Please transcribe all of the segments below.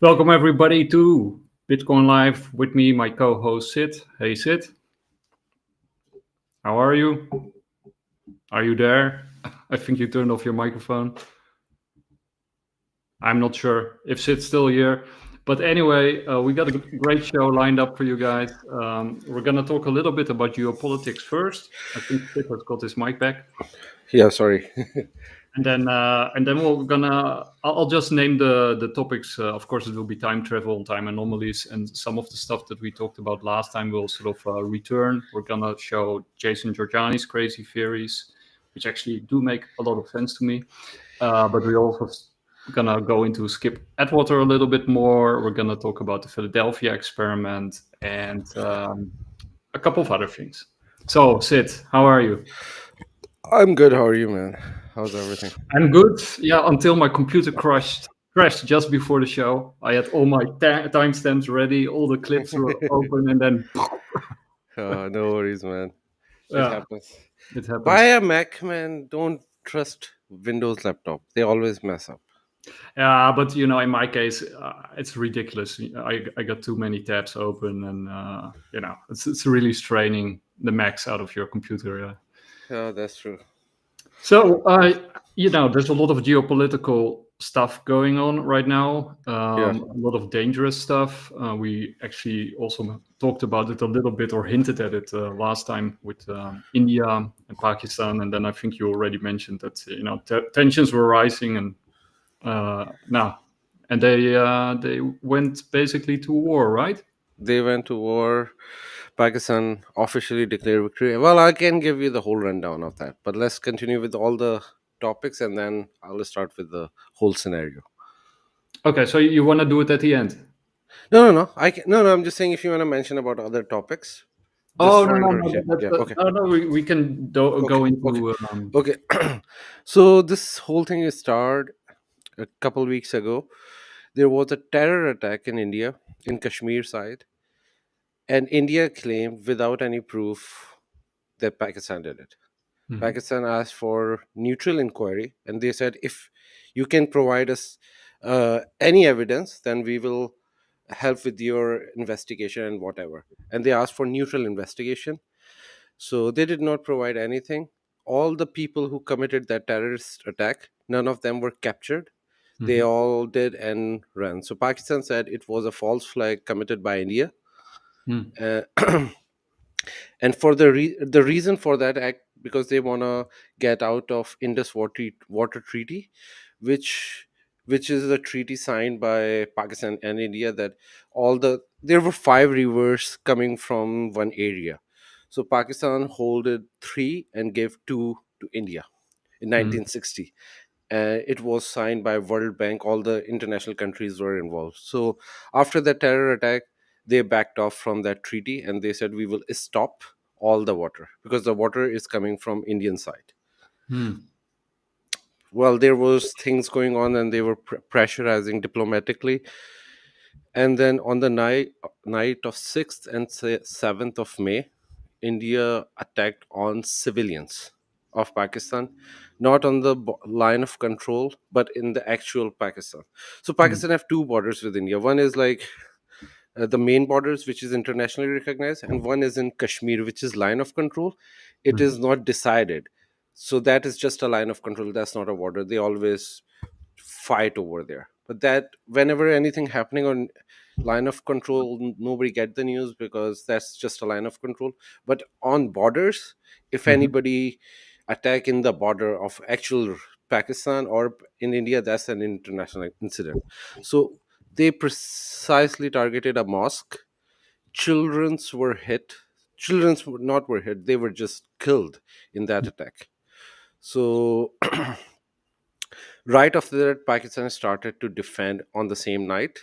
Welcome everybody to Bitcoin Live with me, my co-host Sid. Hey Sid, how are you? Are you there? I think you turned off your microphone. I'm not sure if Sid's still here. But anyway, we got a great show lined up for you guys. We're going to talk a little bit about geopolitics first. I think Sid has got his mic back. Yeah, sorry. And then we're gonna. I'll just name the topics. Of course, it will be time travel, time anomalies, and some of the stuff that we talked about last time will sort of return. We're gonna show Jason Giorgiani's crazy theories, which actually do make a lot of sense to me. But we're also gonna go into Skip Atwater a little bit more. We're gonna talk about the Philadelphia experiment and a couple of other things. So, Sid, how are you? I'm good. How are you, man? How's everything? I'm good. Yeah, until my computer crashed just before the show. I had all my timestamps ready, all the clips were open, and then No worries, man. It yeah, happens. it Buy happens. a Mac, man. Don't trust Windows laptop. They always mess up. Yeah, but in my case, it's ridiculous. I got too many tabs open, and it's really straining the max out of your computer. Yeah. Yeah, that's true. So, there's a lot of geopolitical stuff going on right now, Yeah. a lot of dangerous stuff. We actually also talked about it a little bit or hinted at it last time with India and Pakistan. And then I think you already mentioned that, tensions were rising and now, and they went basically to war, right? They went to war. Pakistan officially declared victory. Well, I can give you the whole rundown of that, but let's continue with all the topics and then I'll start with the whole scenario. Okay, so you want to do it at the end? No, no, no. No. I'm just saying if you want to mention about other topics, just Oh no for no no introduction. Yeah. Okay. no, we can Okay. go Okay. into Okay. So this whole thing started a couple weeks ago. There was a terror attack in India, in Kashmir side, and India claimed without any proof that Pakistan did it. Mhm. Pakistan asked for neutral inquiry, and they said if you can provide us any evidence, then we will help with your investigation and whatever. And they asked for neutral investigation. So they did not provide anything. All the people who committed that terrorist attack, none of them were captured. They Mhm. all did and ran. So Pakistan said it was a false flag committed by India. Mm. Uh, and for the reason for that act, because they want to get out of Indus water treaty, which which is a treaty signed by Pakistan and India, that there were five rivers coming from one area. So Pakistan holded three and gave two to India in Mm. 1960. It was signed by World Bank. All the international countries were involved. So after the terror attack, they backed off from that treaty and they said we will stop all the water because the water is coming from Indian side. Mm. Well, there was things going on and they were pressurizing diplomatically. And then on the night of 6th and 7th of May, India attacked on civilians of Pakistan, not on the line of control, but in the actual Pakistan. So Mm. Pakistan have two borders with India. One is like the main borders, which is internationally recognized, and one is in Kashmir, which is line of control. It Mhm. is not decided. So that is just a line of control. That's not a border. They always fight over there. But that whenever anything happening on line of control, nobody get the news because that's just a line of control. But on borders, if Mhm. anybody attack in the border of actual Pakistan or in India, that's an international incident. So they precisely targeted a mosque. Children's were hit. Children's were not were hit. They were just killed in that attack. So right after that, Pakistan started to defend on the same night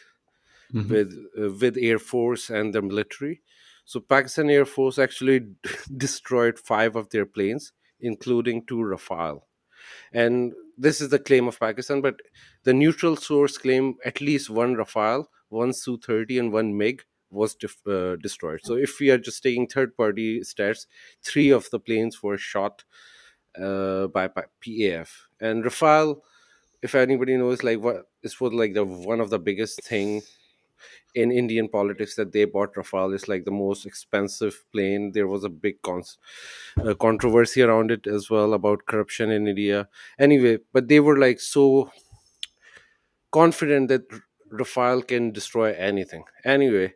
Mhm. with Air Force and the military. So Pakistan Air Force actually destroyed five of their planes, including two Rafale. And this is the claim of Pakistan, but the neutral source claim at least one Rafale, one Su-30, and one MiG was destroyed. So if we are just taking third-party stats, three of the planes were shot by PAF. And Rafale if anybody knows, like what this was like the one of the biggest thing in Indian politics, that they bought Rafale. It's like the most expensive plane. There was a big controversy around it as well, about corruption in India. Anyway, but they were like so confident that Rafale can destroy anything. Anyway,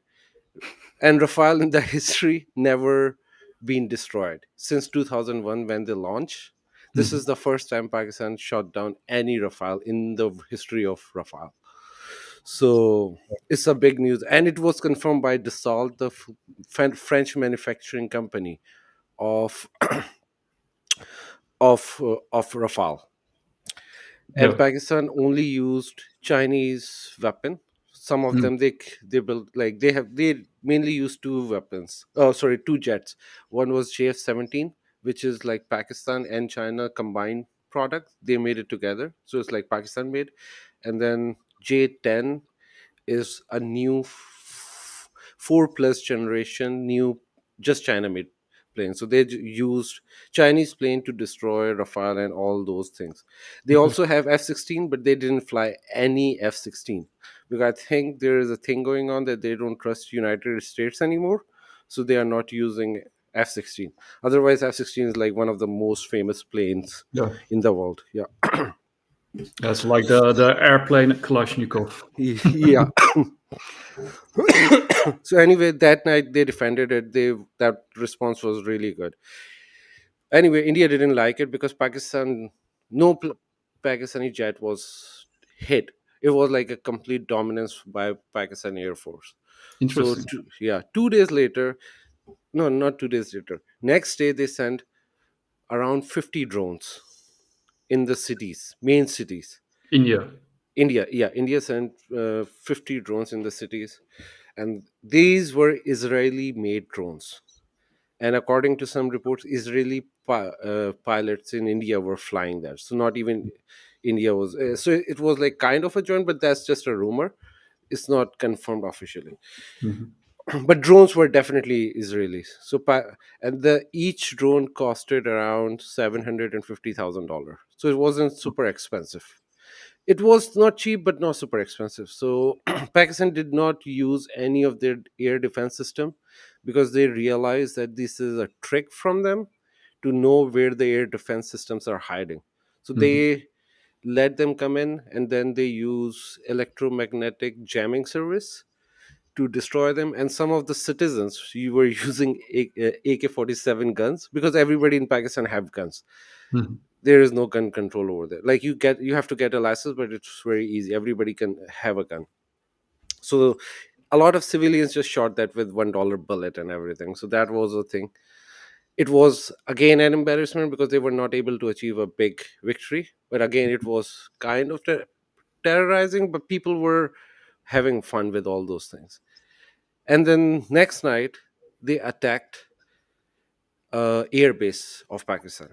and Rafale in the history never been destroyed since 2001 when they launched. This Mhm. is the first time Pakistan shot down any Rafale in the history of Rafale. So it's a big news, and it was confirmed by Dassault, the French manufacturing company of of Rafale. And Yeah. Pakistan only used Chinese weapon. Some of Mm. them they built, like they mainly used two weapons. Oh, sorry, two jets. One was JF-17, which is like Pakistan and China combined product. They made it together, so it's like Pakistan made. And then J-10 is a new 4 plus generation new, just China made plane. So they used Chinese plane to destroy Rafale and all those things. They also Interesting. have F-16, but they didn't fly any F-16 because I think there is a thing going on that they don't trust United States anymore, so they are not using F-16. Otherwise, F-16 is like one of the most famous planes Yeah. in the world. Yeah. That's like the airplane Kalashnikov. Yeah. So anyway, that night they defended it. That response was really good. Anyway, India didn't like it because no Pakistani jet was hit. It was like a complete dominance by Pakistan Air Force. So Interesting. yeah, 2 days later, no, not 2 days later. Next day they sent around 50 drones in the cities, main cities. India. India, yeah, India sent 50 drones in the cities, and these were Israeli-made drones. And according to some reports, Israeli pilots in India were flying there. So not even India was. So it was like kind of a joint, but that's just a rumor. It's not confirmed officially. Mhm. But drones were definitely Israelis. And the each drone costed around $750,000. So it wasn't super expensive. It was not cheap, but not super expensive. So Pakistan did not use any of their air defense system because they realized that this is a trick from them to know where the air defense systems are hiding. So Mhm. they let them come in, and then they use electromagnetic jamming service to destroy them. And some of the citizens, you were using AK-47 guns because everybody in Pakistan have guns. Mhm. There is no gun control over there. Like you have to get a license, but it's very easy. Everybody can have a gun. So a lot of civilians just shot that with $1 bullet and everything. So that was a thing. It was again an embarrassment because they were not able to achieve a big victory. But again, it was kind of terrorizing, but people were having fun with all those things. And then next night, they attacked air base of Pakistan.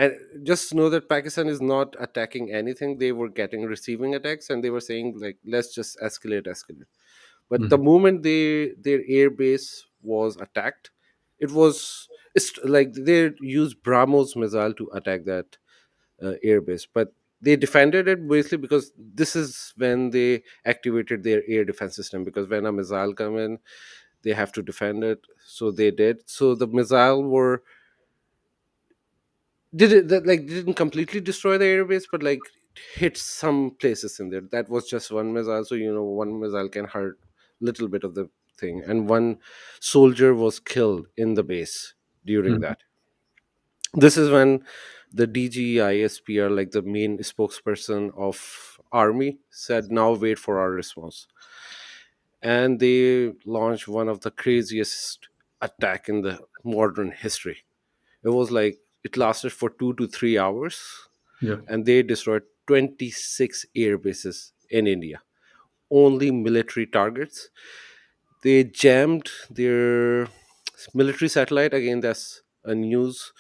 And just know that Pakistan is not attacking anything. They were getting receiving attacks, and they were saying like, let's just escalate. But the Mhm. moment their air base was attacked, it's like they used BrahMos missile to attack that air base. But they defended it basically because this is when they activated their air defense system. Because when a missile come in, they have to defend it. So they did. So the missile were did it that like didn't completely destroy the airbase, but like hit some places in there. That was just one missile, so one missile can hurt little bit of the thing. And one soldier was killed in the base during Mhm. that. This is when the DGISPR, like the main spokesperson of army, said, now wait for our response. And they launched one of the craziest attack in the modern history. It was like it lasted for 2 to 3 hours, Yeah. and they destroyed 26 air bases in India. Only military targets. They jammed their military satellite. Again, that's a news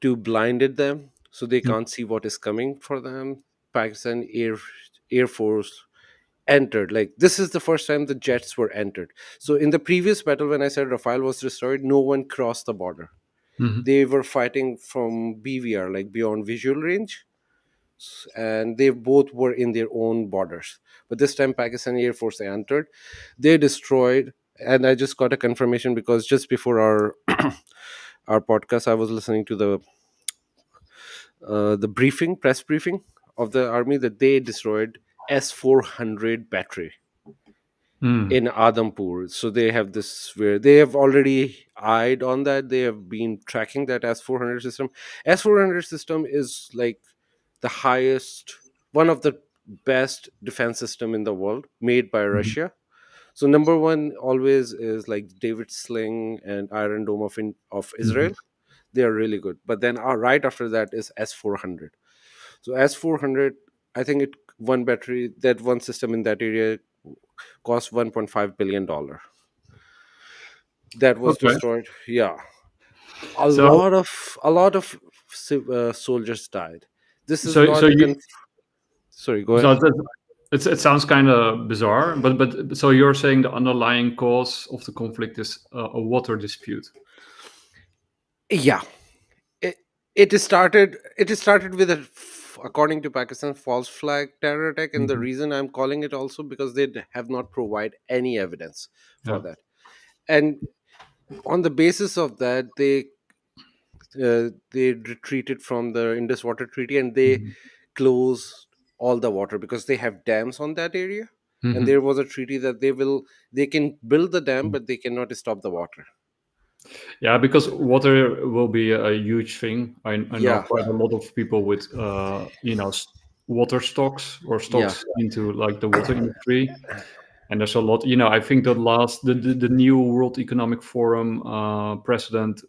to blinded them so they Mm. can't see what is coming for them. Pakistan Air Force entered. Like this is the first time the jets were entered. So in the previous battle, when I said Rafale was destroyed, no one crossed the border. Mhm. They were fighting from BVR, like beyond visual range. and they both were in their own borders. But this time, Pakistani Air Force entered. They destroyed, and I just got a confirmation because just before our our podcast, I was listening to the briefing, press briefing of the army that they destroyed S-400 battery Hmm. in Adampur. So they have this where they have already eyed on that. They have been tracking that S-400 system. S-400 system is like the highest, one of the best defense system in the world, made by Mhm. Russia. So number one always is like David Sling and Iron Dome of Mhm. Israel. They are really good. But then right after that is S-400. So S-400, I think it one battery, that one system in that area cost $1.5 billion. That was Okay. destroyed. Yeah, a So lot of a lot of soldiers died. This is so not you sorry, go so ahead. that it sounds kind of bizarre, but so you're saying the underlying cause of the conflict is a water dispute. Yeah, it, it started with according to Pakistan, false flag terror attack, and the Mhm. reason I'm calling it also because they have not provided any evidence for Yeah. that. And on the basis of that, they retreated from the Indus Water Treaty, and they Mhm. closed all the water because they have dams on that area. And Mhm. there was a treaty that they can build the dam, but they cannot stop the water. Yeah, because water will be a huge thing. I know Yeah, quite a lot of people with water stocks or yeah, stocks into like the water industry. And there's a lot, I think the new World Economic Forum president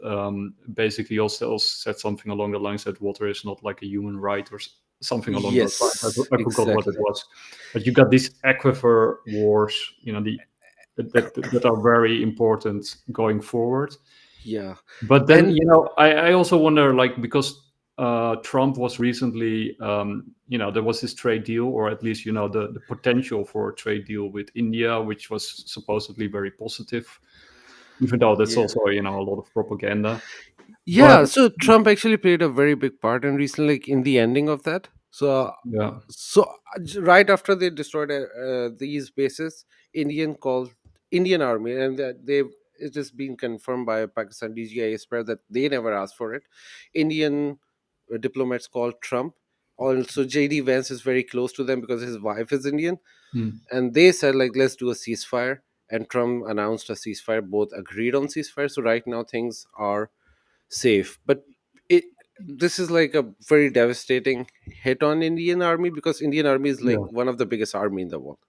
basically also said something along the lines that water is not like a human right or something along those lines. yes, I forgot what it exactly. was. But you got these aquifer wars, that are very important going forward. Yeah, But then, and I also wonder, like, because Trump was recently, there was this trade deal, or at least, the potential for a trade deal with India, which was supposedly very positive, even though that's yeah. also, a lot of propaganda. But Yeah, so Trump actually played a very big part, and recently, like in the ending of that. yeah, Right after they destroyed these bases, Indian army, and that they it has been confirmed by Pakistan DGI spread that they never asked for it. Indian diplomats called Trump. Also, JD Vance is very close to them because his wife is Indian, mm, and they said like let's do a ceasefire. And Trump announced a ceasefire. Both agreed on ceasefire. So right now things are safe, but it this is like a very devastating hit on Indian army because Indian army is like yeah, one of the biggest army in the world.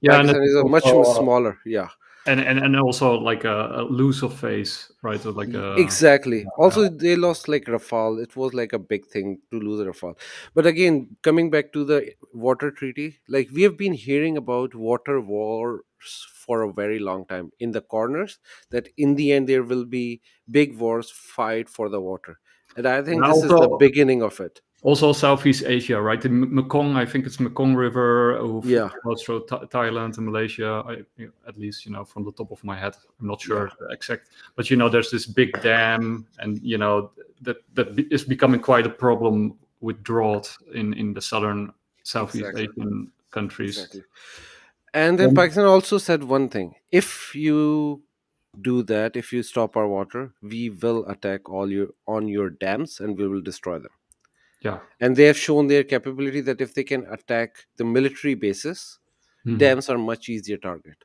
yeah, and Pakistan it's is a much also smaller. Yeah, and also like a lose of face, right? So like exactly. yeah, Also they lost like Rafale. It was like a big thing to lose Rafale. But again, coming back to the water treaty, like we have been hearing about water wars for a very long time in the corners, that in the end there will be big wars fight for the water, and I think and this is the also beginning of it. Also Southeast Asia, right? The Mekong, I think it's Mekong River, who Yeah, flows through Thailand and Malaysia. At least, from the top of my head, I'm not yeah, sure the exact, but there's this big dam, and is becoming quite a problem with drought in the southern Southeast exactly, Asian countries. exactly. And then Um, Pakistan also said one thing: if you do that, if you stop our water, we will attack all your on your dams and we will destroy them. yeah, And they have shown their capability that if they can attack the military bases, Mhm. dams are much easier target.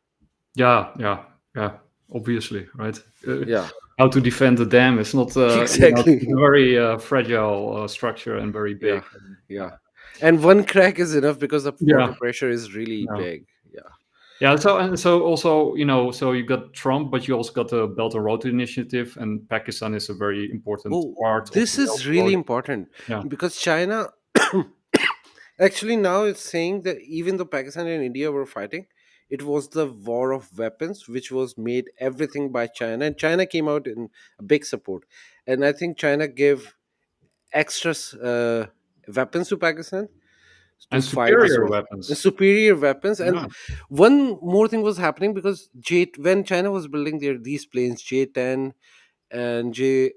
Yeah, yeah, yeah. Obviously, right? Uh, Yeah, how to defend the dam is not, it's a exactly. very fragile structure and very Yeah, big. And, yeah. And one crack is enough because the water yeah, pressure is really yeah. big. Yeah. Yeah, so also, so you got Trump, but you also got the Belt and Road Initiative, and Pakistan is a very important Oh, part of the this Belt is and really Road. important Yeah, because China actually now it's saying that even though Pakistan and India were fighting, it was the war of weapons which was made everything by China, and China came out in a big support. And I think China gave extra weapons to Pakistan to and fight this superior war. The weapons. superior weapons, and Yeah, one more thing was happening because when China was building these planes J10 and J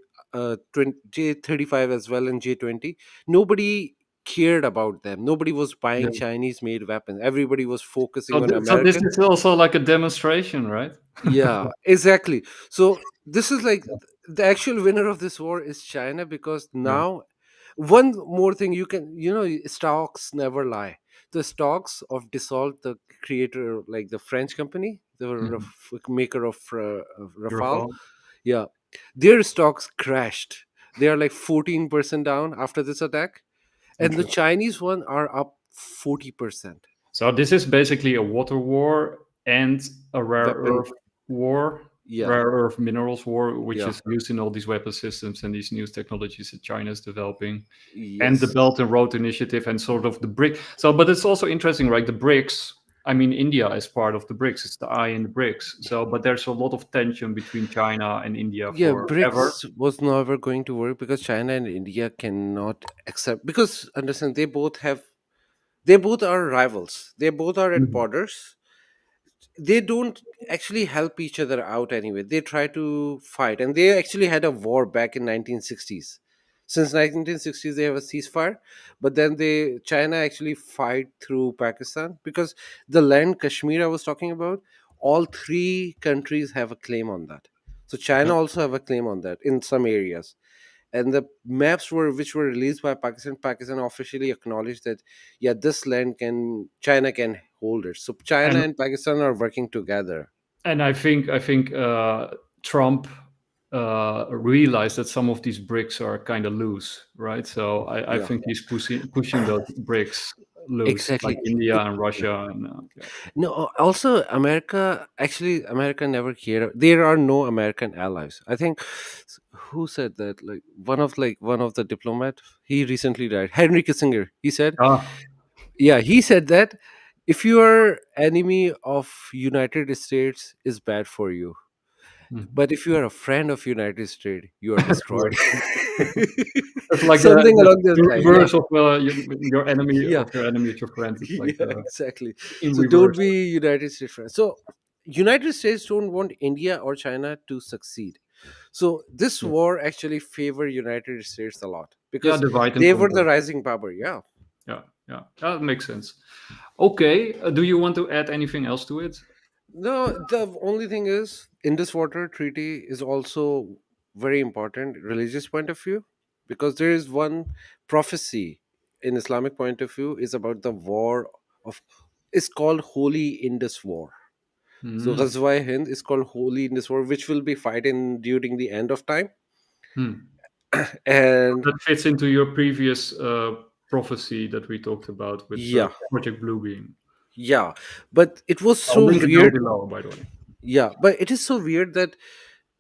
20, J35 as well and J20, nobody cared about them. Nobody was buying Yeah. Chinese made weapons. Everybody was focusing So, on so this American. is also like a demonstration, right? Yeah, exactly. So this is like the actual winner of this war is China, because Yeah. now one more thing, you can, stocks never lie. The stocks of Dassault, the creator, like the French company, the Mhm. maker of Your Rafale, phone. yeah, their stocks crashed. They are like 14% down after this attack, and the Interesting. Chinese one are up 40%. So this is basically a water war and a rare Weapon, earth war, yeah, rare earth minerals war, which yeah, is used in all these weapon systems and these new technologies that China is developing, and the yes. Belt and Road Initiative and sort of the BRIC. So, but it's also interesting, right? The BRICS. I mean, India is part of the BRICS. It's the I in the BRICS. So, but there's a lot of tension between China and India Yeah, forever. BRICS was never going to work because China and India cannot accept, because understand, they both are rivals. They both are at Mhm. borders. They don't actually help each other out anyway. They try to fight, and they actually had a war back in 1960s. Since 1960s they have a ceasefire, but then they China actually fight through Pakistan, because the land Kashmir I was talking about, all three countries have a claim on that. So Yeah. China also have a claim on that in some areas, and the maps which were released by Pakistan officially acknowledged that, yeah, this land can China can hold it. So China And and Pakistan are working together. I think Trump realized that some of these bricks are kind of loose, right? So I Yeah, think he's pushing those bricks loose, like exactly. India and Russia, and yeah. No, also America, actually America never cared. There are no American allies. I think, who said that? Like one of the diplomat, he recently died. Henry Kissinger. He said, Ah, yeah, he said that if you are enemy of United States is bad for you, mhm. but if you are a friend of United States, you are destroyed. Right. It's like Something along those the lines. Yeah. reverse of your enemy Yeah. of your enemy is your friend. It's like Yeah, exactly. in So don't reverse. be United States friends. So United States don't want India or China to succeed. So this Yeah, war actually favor United States a lot, yeah, because divide and they were the conquer. rising power. Yeah. Yeah, yeah, that makes sense. Okay, do you want to add anything else to it? No, the only thing is Indus Water Treaty is also very important religious point of view, because there is one prophecy in Islamic point of view is about the war of, it's called Holy Indus War. So Hmm. Ghazwa Hind is called Holy Indus War, which will be fighting during the end of time. Hmm. And That fits into your previous prophecy that we talked about with yeah, Project Bluebeam. yeah, but it was I'll so link it down weird. below, by the way. Yeah, but it is so weird that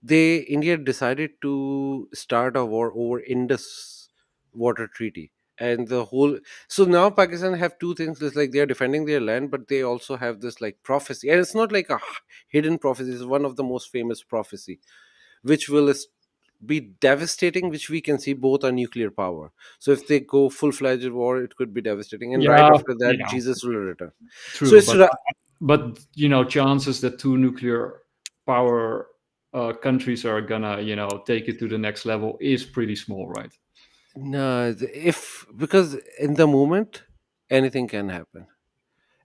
India decided to start a war over Indus Water Treaty. And the whole, so now Pakistan have two things. It's like they are defending their land, but they also have this like prophecy, and it's not like a hidden prophecy. It's one of the most famous prophecy, which will be devastating, which we can see both are nuclear power. So if they go full-fledged war, it could be devastating, and right Yeah, after you that know, Jesus will return. So true, it's but chances that two nuclear power countries are gonna take it to the next level is pretty small, right? no, if, because in the moment anything can happen.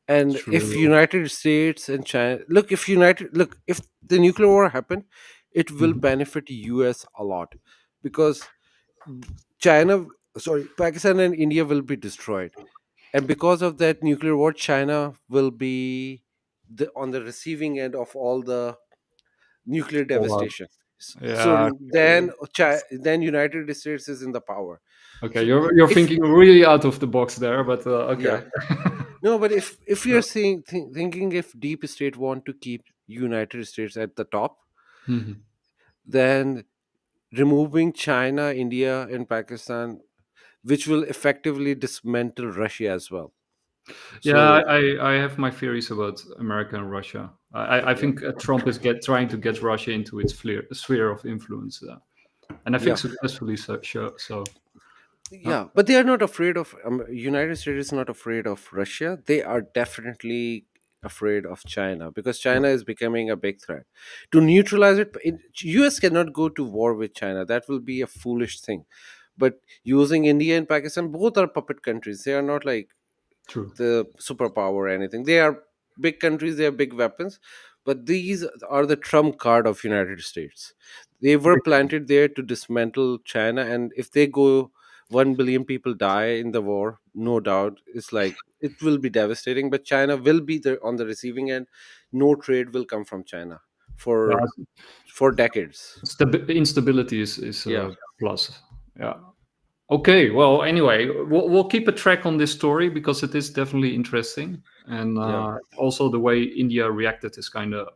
And if True. United States and China, look, if the nuclear war happened, it will Mhm. benefit US a lot, because China, sorry, Pakistan and India will be destroyed, and because of that nuclear war, China will be on the receiving end of all the nuclear Fallout. devastation. So Yeah. then then United States is in the power. Okay, So you're if, thinking really out of the box there, but yeah, okay. no, but if Yeah. you're thinking if deep state want to keep United States at the top, Mhm. then removing China, India, and Pakistan, which will effectively dismantle Russia as well. Yeah, So I have my theories about America and Russia. I yeah, think Trump is trying to get Russia into its sphere of influence, and I think yeah, successfully so. So yeah. yeah, but they are not afraid of, United States is not afraid of Russia. They are definitely afraid of China, because Yeah. China is becoming a big threat. To neutralize it, US cannot go to war with China. That will be a foolish thing. But using India and Pakistan, both are puppet countries. They are not like True. the superpower or anything. They are big countries, they have big weapons, but these are the trump card of United States. They were planted there to dismantle China, and if they go, 1 billion people die in the war, no doubt. It's like it will be devastating, but China will be there on the receiving end. No trade will come from China Yeah, for decades. instability is Yeah, a plus. Yeah. Okay. Well, anyway, we'll keep a track on this story because it is definitely interesting, and yeah, also the way India reacted is kind of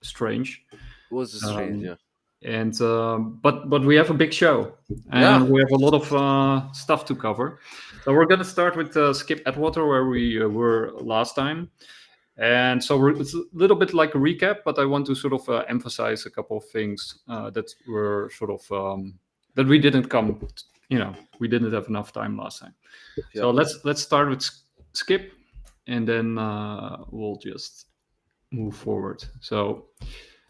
strange. it was strange. Um, Yeah, and but we have a big show, yeah, and we have a lot of stuff to cover. So we're going to start with Skip Atwater, where we were last time. And so it's a little bit like a recap, but I want to sort of emphasize a couple of things that were sort of that we didn't come. We didn't have enough time last time. yeah. So let's start with Skip, and then we'll just move forward. So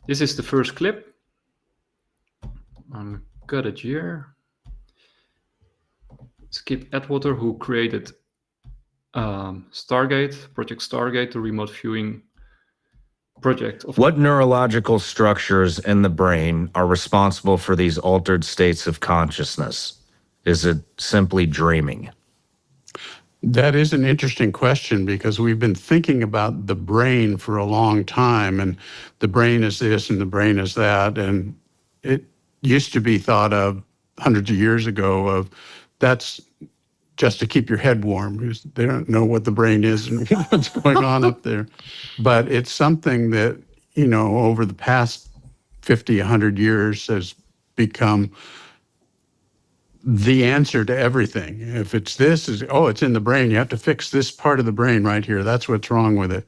this is the first clip. Got it here. Skip Atwater, who created Project Stargate, the remote viewing project. What neurological structures in the brain are responsible for these altered states of consciousness? Is it simply dreaming? That is an interesting question because we've been thinking about the brain for a long time, and the brain is this and the brain is that. And it used to be thought of hundreds of years ago of that's just to keep your head warm because they don't know what the brain is and what's going on up there. But it's something that, over the past 50, 100 years has become the answer to everything. If it's this, it's in the brain. You have to fix this part of the brain right here. That's what's wrong with it.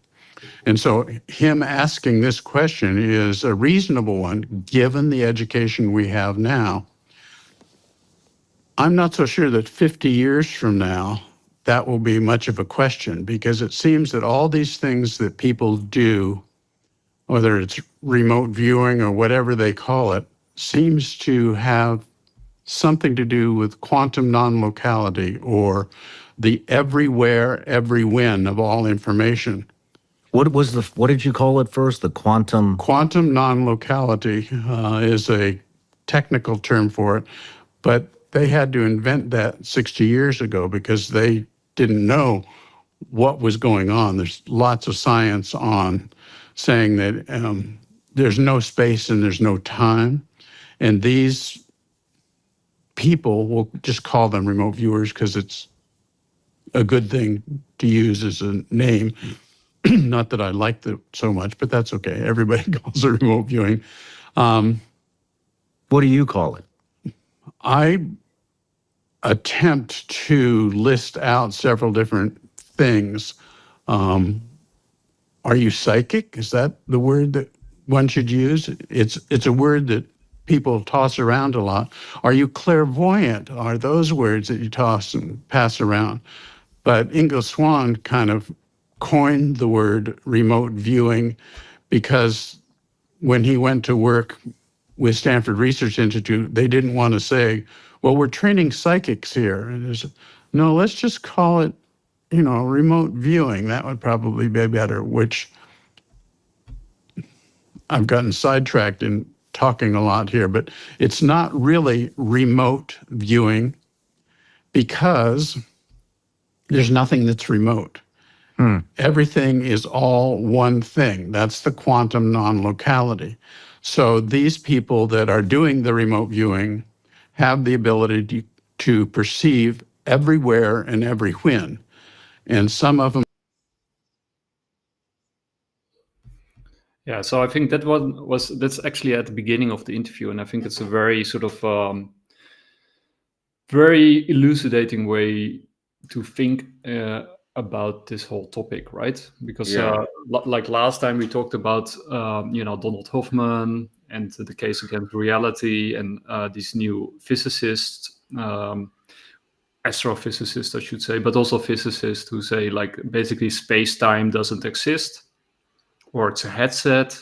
And so him asking this question is a reasonable one, given the education we have now. I'm not so sure that 50 years from now, that will be much of a question, because it seems that all these things that people do, whether it's remote viewing or whatever they call it, seems to have something to do with quantum non-locality, or the everywhere, every when of all information. What did you call it first? The quantum? Quantum non-locality is a technical term for it, but they had to invent that 60 years ago because they didn't know what was going on. There's lots of science on saying that there's no space and there's no time, and these people, we'll just call them remote viewers because it's a good thing to use as a name. Not that I like it so much, but that's okay. Everybody calls it remote viewing. What do you call it? I attempt to list out several different things. Are you psychic? Is that the word that one should use? It's a word that people toss around a lot. Are you clairvoyant? Are those words that you toss and pass around? But Ingo Swann kind of coined the word remote viewing because when he went to work with Stanford Research Institute, they didn't want to say, well, we're training psychics here. And no, let's just call it, remote viewing. That would probably be better, which I've gotten sidetracked in talking a lot here, but it's not really remote viewing because there's nothing that's remote. Everything is all one thing. That's the quantum non-locality. So these people that are doing the remote viewing have the ability to perceive everywhere and every when. And some of them. Yeah, so I think that's actually at the beginning of the interview, and I think it's a very sort of very elucidating way to think about this whole topic, right? Because like last time we talked about Donald Hoffman and the case against reality, and these new physicists, astrophysicists, I should say, but also physicists who say like basically space-time doesn't exist, or it's a headset,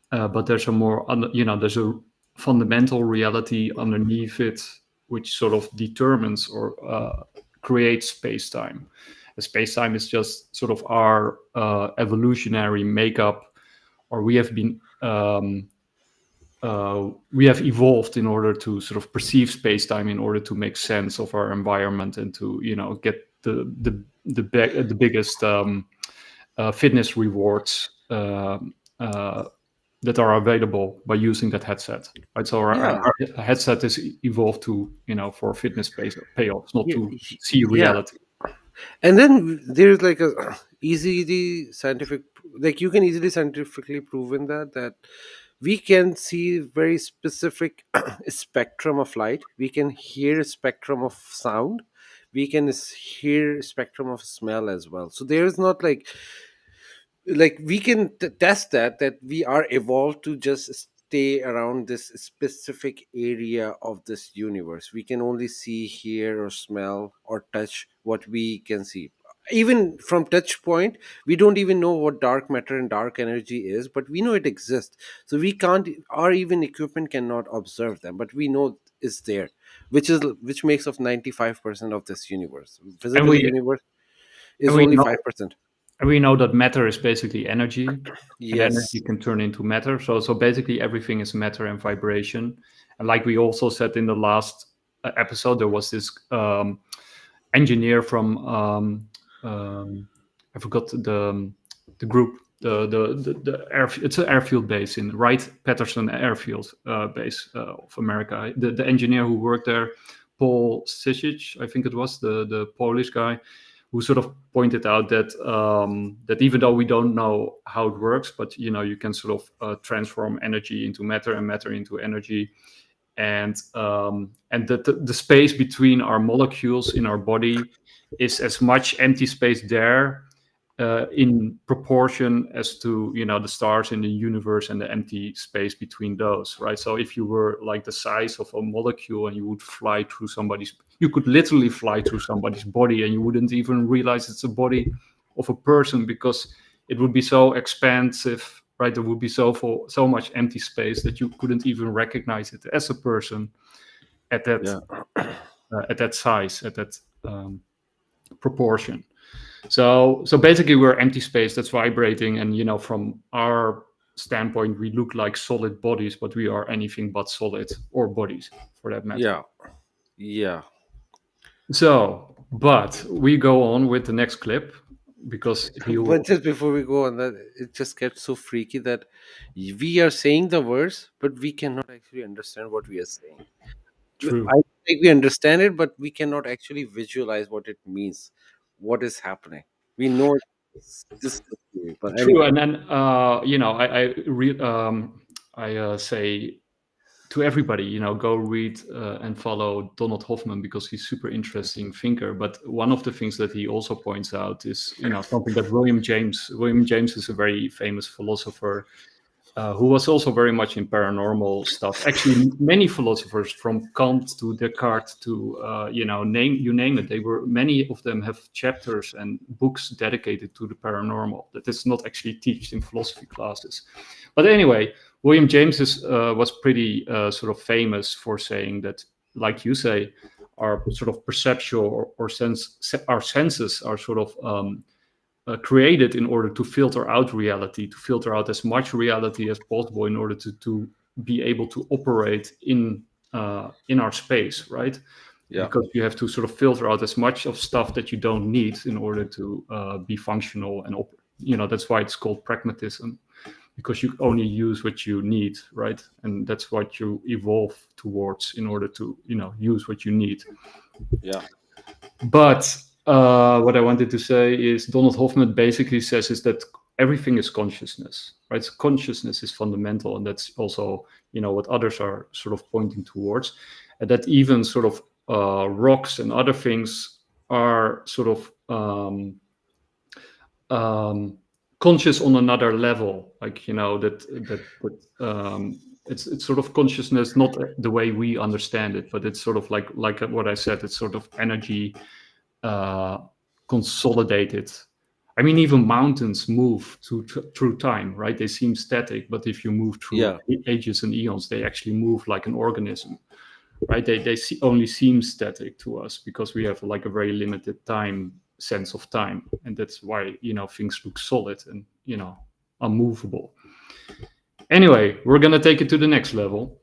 but there's a more there's a fundamental reality underneath it which sort of determines or creates space-time. Space-time is just sort of our evolutionary makeup, or we have evolved in order to sort of perceive space-time in order to make sense of our environment and to get the biggest fitness rewards that are available by using that headset, right? So our headset is evolved to for fitness payoffs, not to see reality. And then there's like a easily scientific, like you can easily scientifically proven that we can see very specific spectrum of light, we can hear a spectrum of sound, we can hear a spectrum of smell as well. So there is not like we can test that we are evolved to just stay around this specific area of this universe. We can only see, hear, or smell or touch what we can see. Even from touch point, we don't even know what dark matter and dark energy is, but we know it exists. So we can't, our even equipment cannot observe them, but we know it's there, which makes of 95% of this universe. Visible universe is we only know, 5%. And we know that matter is basically energy, Yes. and energy can turn into matter. So basically everything is matter and vibration. And like we also said in the last episode, there was this engineer from I forgot the group, the air. It's an airfield base in Wright-Patterson Airfield base of America. The engineer who worked there, Paul Sisic, I think it was the Polish guy, who sort of pointed out that that even though we don't know how it works, but you can sort of transform energy into matter and matter into energy, and that the space between our molecules in our body is as much empty space there in proportion as to the stars in the universe and the empty space between those, right? So if you were like the size of a molecule and you would fly through you could literally fly through somebody's body and you wouldn't even realize it's a body of a person, because it would be so expansive, right? There would be so much empty space that you couldn't even recognize it as a person at that at that size, at that proportion. So basically we're empty space that's vibrating, and from our standpoint we look like solid bodies, but we are anything but solid, or bodies for that matter. Yeah. So, but we go on with the next clip, because But just before we go on that, it just gets so freaky that we are saying the words, but we cannot actually understand what we are saying. True. I think we understand it, but we cannot actually visualize what it means, what is happening. We know this is the theory, but True. anyway. And then I say to everybody, go read and follow Donald Hoffman, because he's super interesting thinker. But one of the things that he also points out is something that William James is a very famous philosopher who was also very much in paranormal stuff. Actually, many philosophers, from Kant to Descartes to name it, many of them have chapters and books dedicated to the paranormal that is not actually taught in philosophy classes. But anyway, William James was pretty sort of famous for saying that, like you say, our sort of perceptual or our senses are sort of created in order to filter out reality, to filter out as much reality as possible in order to be able to operate in our space, right? Because you have to sort of filter out as much of stuff that you don't need in order to be functional, and that's why it's called pragmatism, because you only use what you need, right? And that's what you evolve towards in order to use what you need. But what I wanted to say is Donald Hoffman basically says is that everything is consciousness, right? So consciousness is fundamental, and that's also what others are sort of pointing towards, and that even sort of rocks and other things are sort of conscious on another level, like it's sort of consciousness, not the way we understand it, but it's sort of like what I said, it's sort of energy consolidated. I mean, even mountains move through time, right? They seem static, but if you move through ages and eons, they actually move like an organism, right? Only seem static to us because we have like a very limited sense of time, and that's why things look solid and unmovable. Anyway, we're gonna take it to the next level.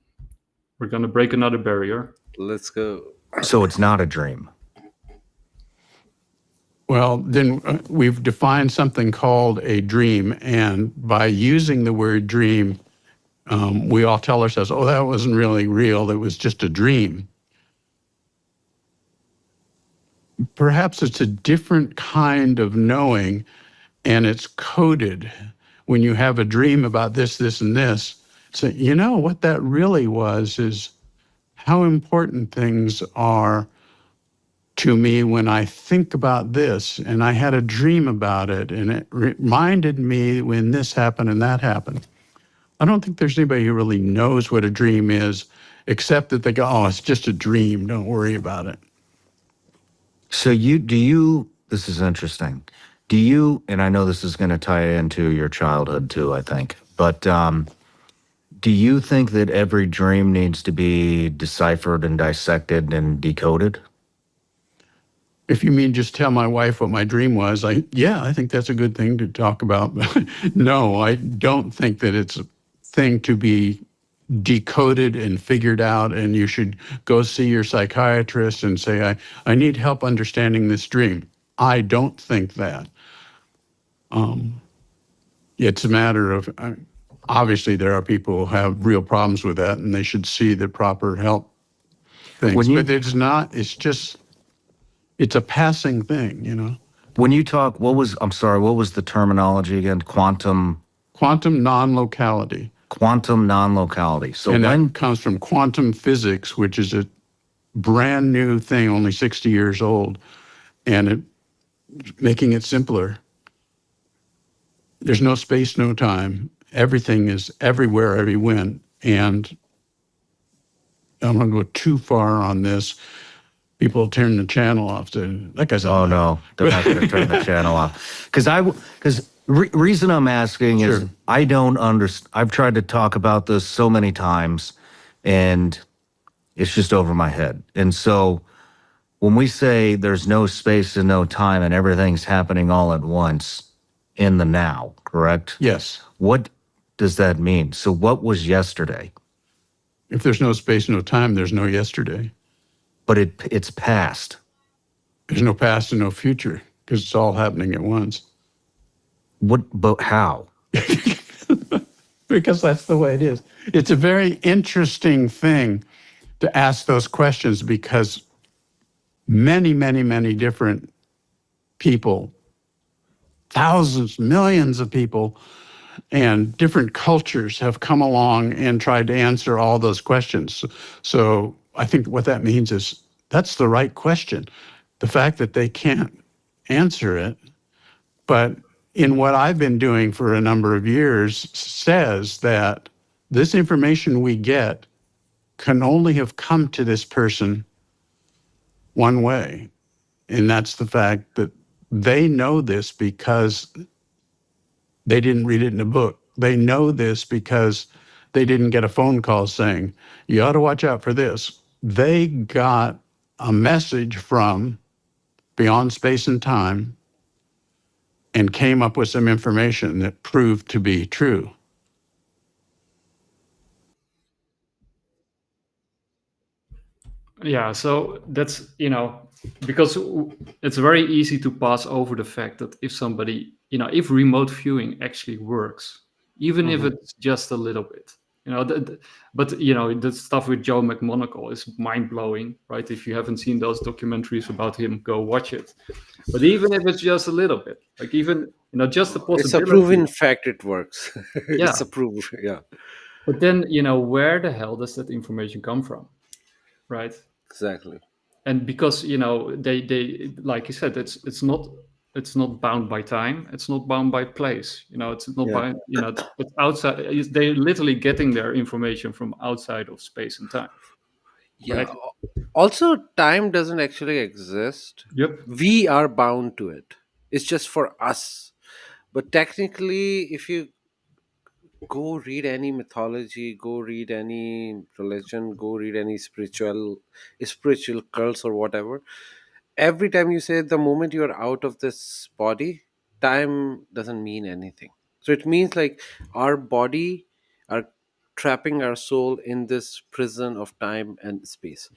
We're gonna break another barrier. Let's go. So it's not a dream. Well, then we've defined something called a dream, and by using the word dream, we all tell ourselves, "Oh, that wasn't really real. It was just a dream." Perhaps it's a different kind of knowing, and it's coded. When you have a dream about this, this, and this, so what that really was is how important things are to me when I think about this, and I had a dream about it, and it reminded me when this happened and that happened. I don't think there's anybody who really knows what a dream is, except that they go, "Oh, it's just a dream. Don't worry about it." So this is interesting. And I know this is going to tie into your childhood too, I think, but do you think that every dream needs to be deciphered and dissected and decoded? If you mean just tell my wife what my dream was, I think that's a good thing to talk about. No, I don't think that it's a thing to be decoded and figured out, and you should go see your psychiatrist and say, I need help understanding this dream. I don't think that. It's a matter of, obviously there are people who have real problems with that, and they should see the proper help things. But it's a passing thing. When you talk, what was the terminology again? Quantum non-locality. Quantum non-locality. So that comes from quantum physics, which is a brand new thing, only 60 years old, and making it simpler. There's no space, no time. Everything is everywhere, everywhere. And I'm going to go too far on this. People will turn the channel off. That guy's oh no, they're not going to turn the channel off. Because reason I'm asking is I don't understand. I've tried to talk about this so many times, and it's just over my head. And so when we say there's no space and no time and everything's happening all at once in the now, correct? Yes. What does that mean? So what was yesterday? If there's no space, no time, there's no yesterday. But it's past. There's no past and no future because it's all happening at once. But how? Because that's the way it is. It's a very interesting thing to ask those questions because many, many, many different people, thousands, millions of people, and different cultures have come along and tried to answer all those questions. So I think what that means is that's the right question. The fact that they can't answer it, but in what I've been doing for a number of years says that this information we get can only have come to this person one way. And that's the fact that they know this because they didn't read it in a book. They know this because they didn't get a phone call saying, you ought to watch out for this. They got a message from beyond space and time and came up with some information that proved to be true. Yeah, so that's, because it's very easy to pass over the fact that if somebody, if remote viewing actually works, even if it's just a little bit, but the stuff with Joe McMonagle is mind-blowing, right? If you haven't seen those documentaries about him, go watch it. But even if it's just a little bit, like even, just the possibility. It's a proven fact it works. Yeah. It's a proof, yeah. But then, where the hell does that information come from, right? Exactly. And because, they like you said, it's not bound by time, it's not bound by place, it's not by, it's outside. They're literally getting their information from outside of space and time. Yeah. Right? Also, time doesn't actually exist. Yep. We are bound to it. It's just for us. But technically, if you go read any mythology, go read any religion, go read any spiritual cults or whatever. Every time you say the moment you are out of this body, time doesn't mean anything. So it means like our body are trapping our soul in this prison of time and space.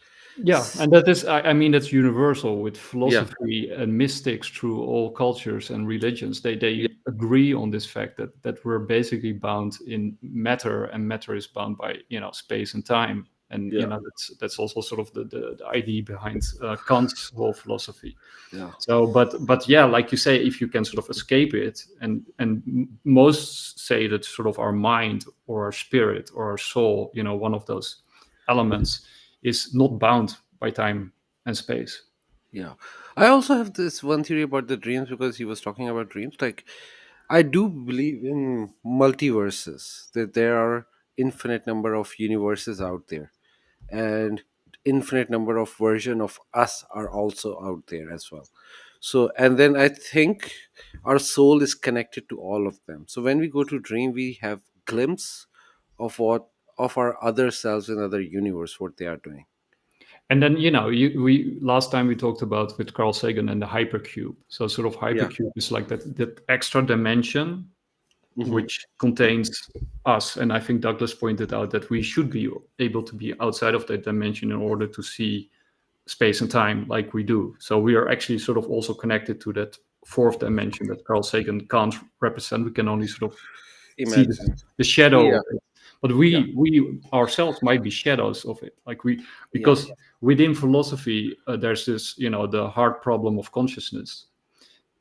Yeah, and that is, I mean, that's universal with Yeah, philosophy and mystics through all cultures and religions. yeah, They agree on this fact that we're basically bound in matter, and matter is bound by space and time. And yeah, that's also sort of the idea behind Kant's whole philosophy. yeah, So, but yeah, like you say, if you can sort of escape it, and most say that sort of our mind or our spirit or our soul, one of those elements is not bound by time and space. yeah. I also have this one theory about the dreams because he was talking about dreams. Like, I do believe in multiverses, that there are infinite number of universes out there, and infinite number of version of us are also out there as well. So, and then I think our soul is connected to all of them. So when we go to dream, we have glimpse of what of our other selves in other universe, what they are doing. And then we last time we talked about with Carl Sagan and the hypercube. So sort of Yeah. hypercube is like that extra dimension Hmm. which contains us. And I think Douglas pointed out that we should be able to be outside of that dimension in order to see space and time like we do. So we are actually sort of also connected to that fourth dimension that Carl Sagan can't represent. We can only sort of see Imagine. the shadow Yeah. of it. But Yeah. we ourselves might be shadows of it. Like Yeah. because within philosophy, there's this, the hard problem of consciousness.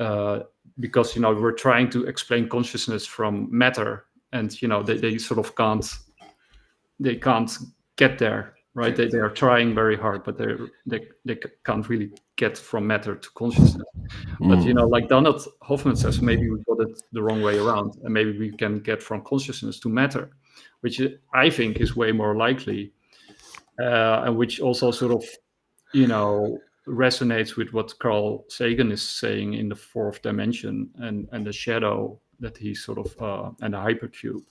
Uh, because we're trying to explain consciousness from matter, and they sort of can't get there, right? They are trying very hard, but they can't really get from matter to consciousness. But like Donald Hoffman says, maybe we got it the wrong way around, and maybe we can get from consciousness to matter, which I think is way more likely, and which also sort of resonates with what Carl Sagan is saying in the fourth dimension and the shadow that he sort of and the hypercube,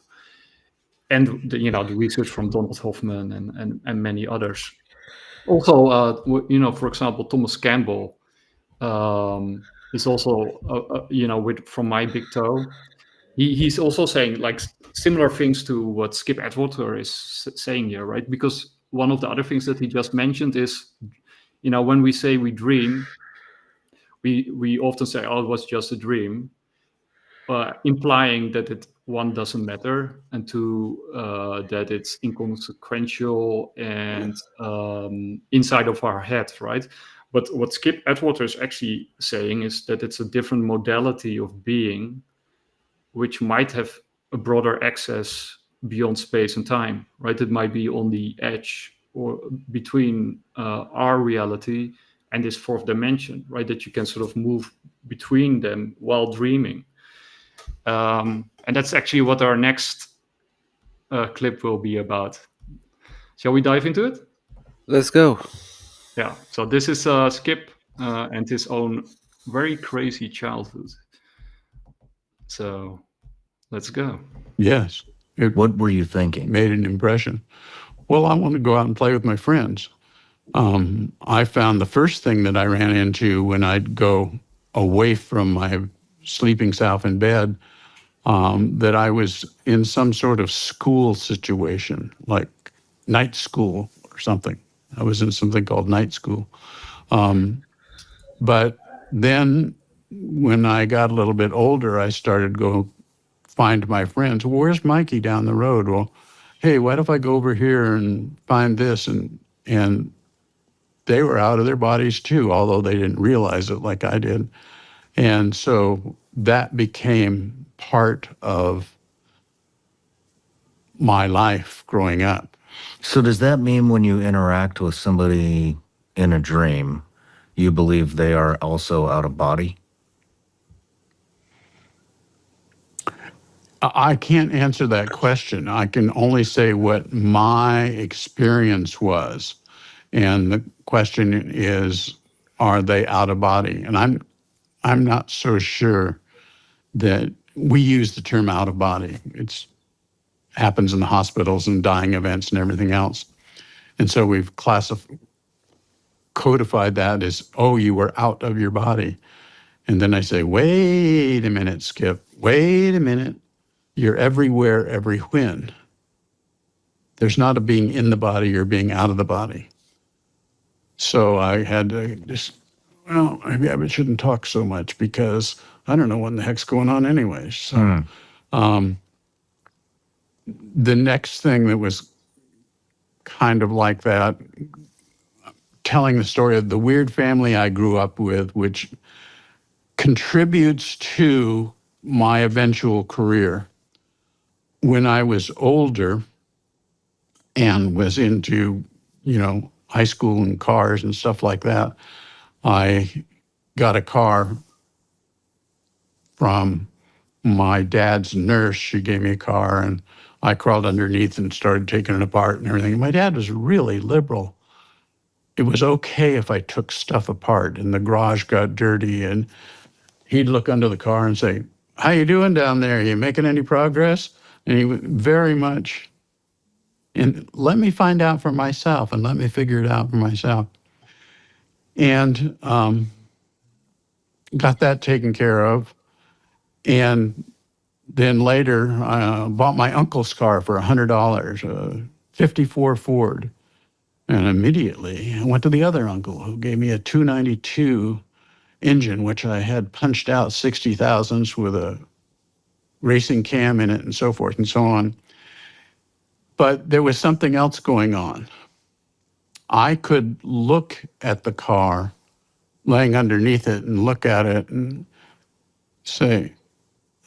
and the research from Donald Hoffman and many others. Also, for example, Thomas Campbell is also with From My Big Toe. He's also saying like similar things to what Skip Atwater is saying here, right? Because one of the other things that he just mentioned is, when we say we dream, we often say, "Oh, it was just a dream," implying that one doesn't matter, and two, that it's inconsequential and inside of our head, right? But what Skip Atwater is actually saying is that it's a different modality of being, which might have a broader access beyond space and time, right? It might be on the edge or between our reality and this fourth dimension, right? That you can sort of move between them while dreaming. And that's actually what our next clip will be about. Shall we dive into it? Let's go. Yeah. So this is Skip and his own very crazy childhood. So let's go. Yes. It What were you thinking? made an impression. Well, I want to go out and play with my friends. I found the first thing that I ran into when I'd go away from my sleeping self in bed, that I was in some sort of school situation, like night school or something. I was in something called night school. But then when I got a little bit older, I started go find my friends. Well, where's Mikey down the road? Well, hey, what if I go over here and find this? And they were out of their bodies too, although they didn't realize it like I did. And so that became part of my life growing up. So does that mean when you interact with somebody in a dream, you believe they are also out of body? I can't answer that question. I can only say what my experience was. And the question is, are they out of body? And I'm not so sure that we use the term out of body. It's happens in the hospitals and dying events and everything else. And so we've codified that as, oh, you were out of your body. And then I say, wait a minute, Skip, wait a minute. You're everywhere, every when. There's not a being in the body, you're being out of the body. So I had to just, well, maybe I shouldn't talk so much because I don't know what the heck's going on anyway. So the next thing that was kind of like that, telling the story of the weird family I grew up with, which contributes to my eventual career. When I was older and was into, high school and cars and stuff like that, I got a car from my dad's nurse. She gave me a car and I crawled underneath and started taking it apart and everything. My dad was really liberal. It was okay if I took stuff apart and the garage got dirty, and he'd look under the car and say, "How you doing down there? You making any progress?" And he was very much, and let me find out for myself and let me figure it out for myself. And got that taken care of. And then later, I bought my uncle's car for $100, a 54 Ford. And immediately I went to the other uncle who gave me a 292 engine, which I had punched out 60 thousandths with a racing cam in it and so forth and so on. But there was something else going on. I could look at the car laying underneath it and look at it and say,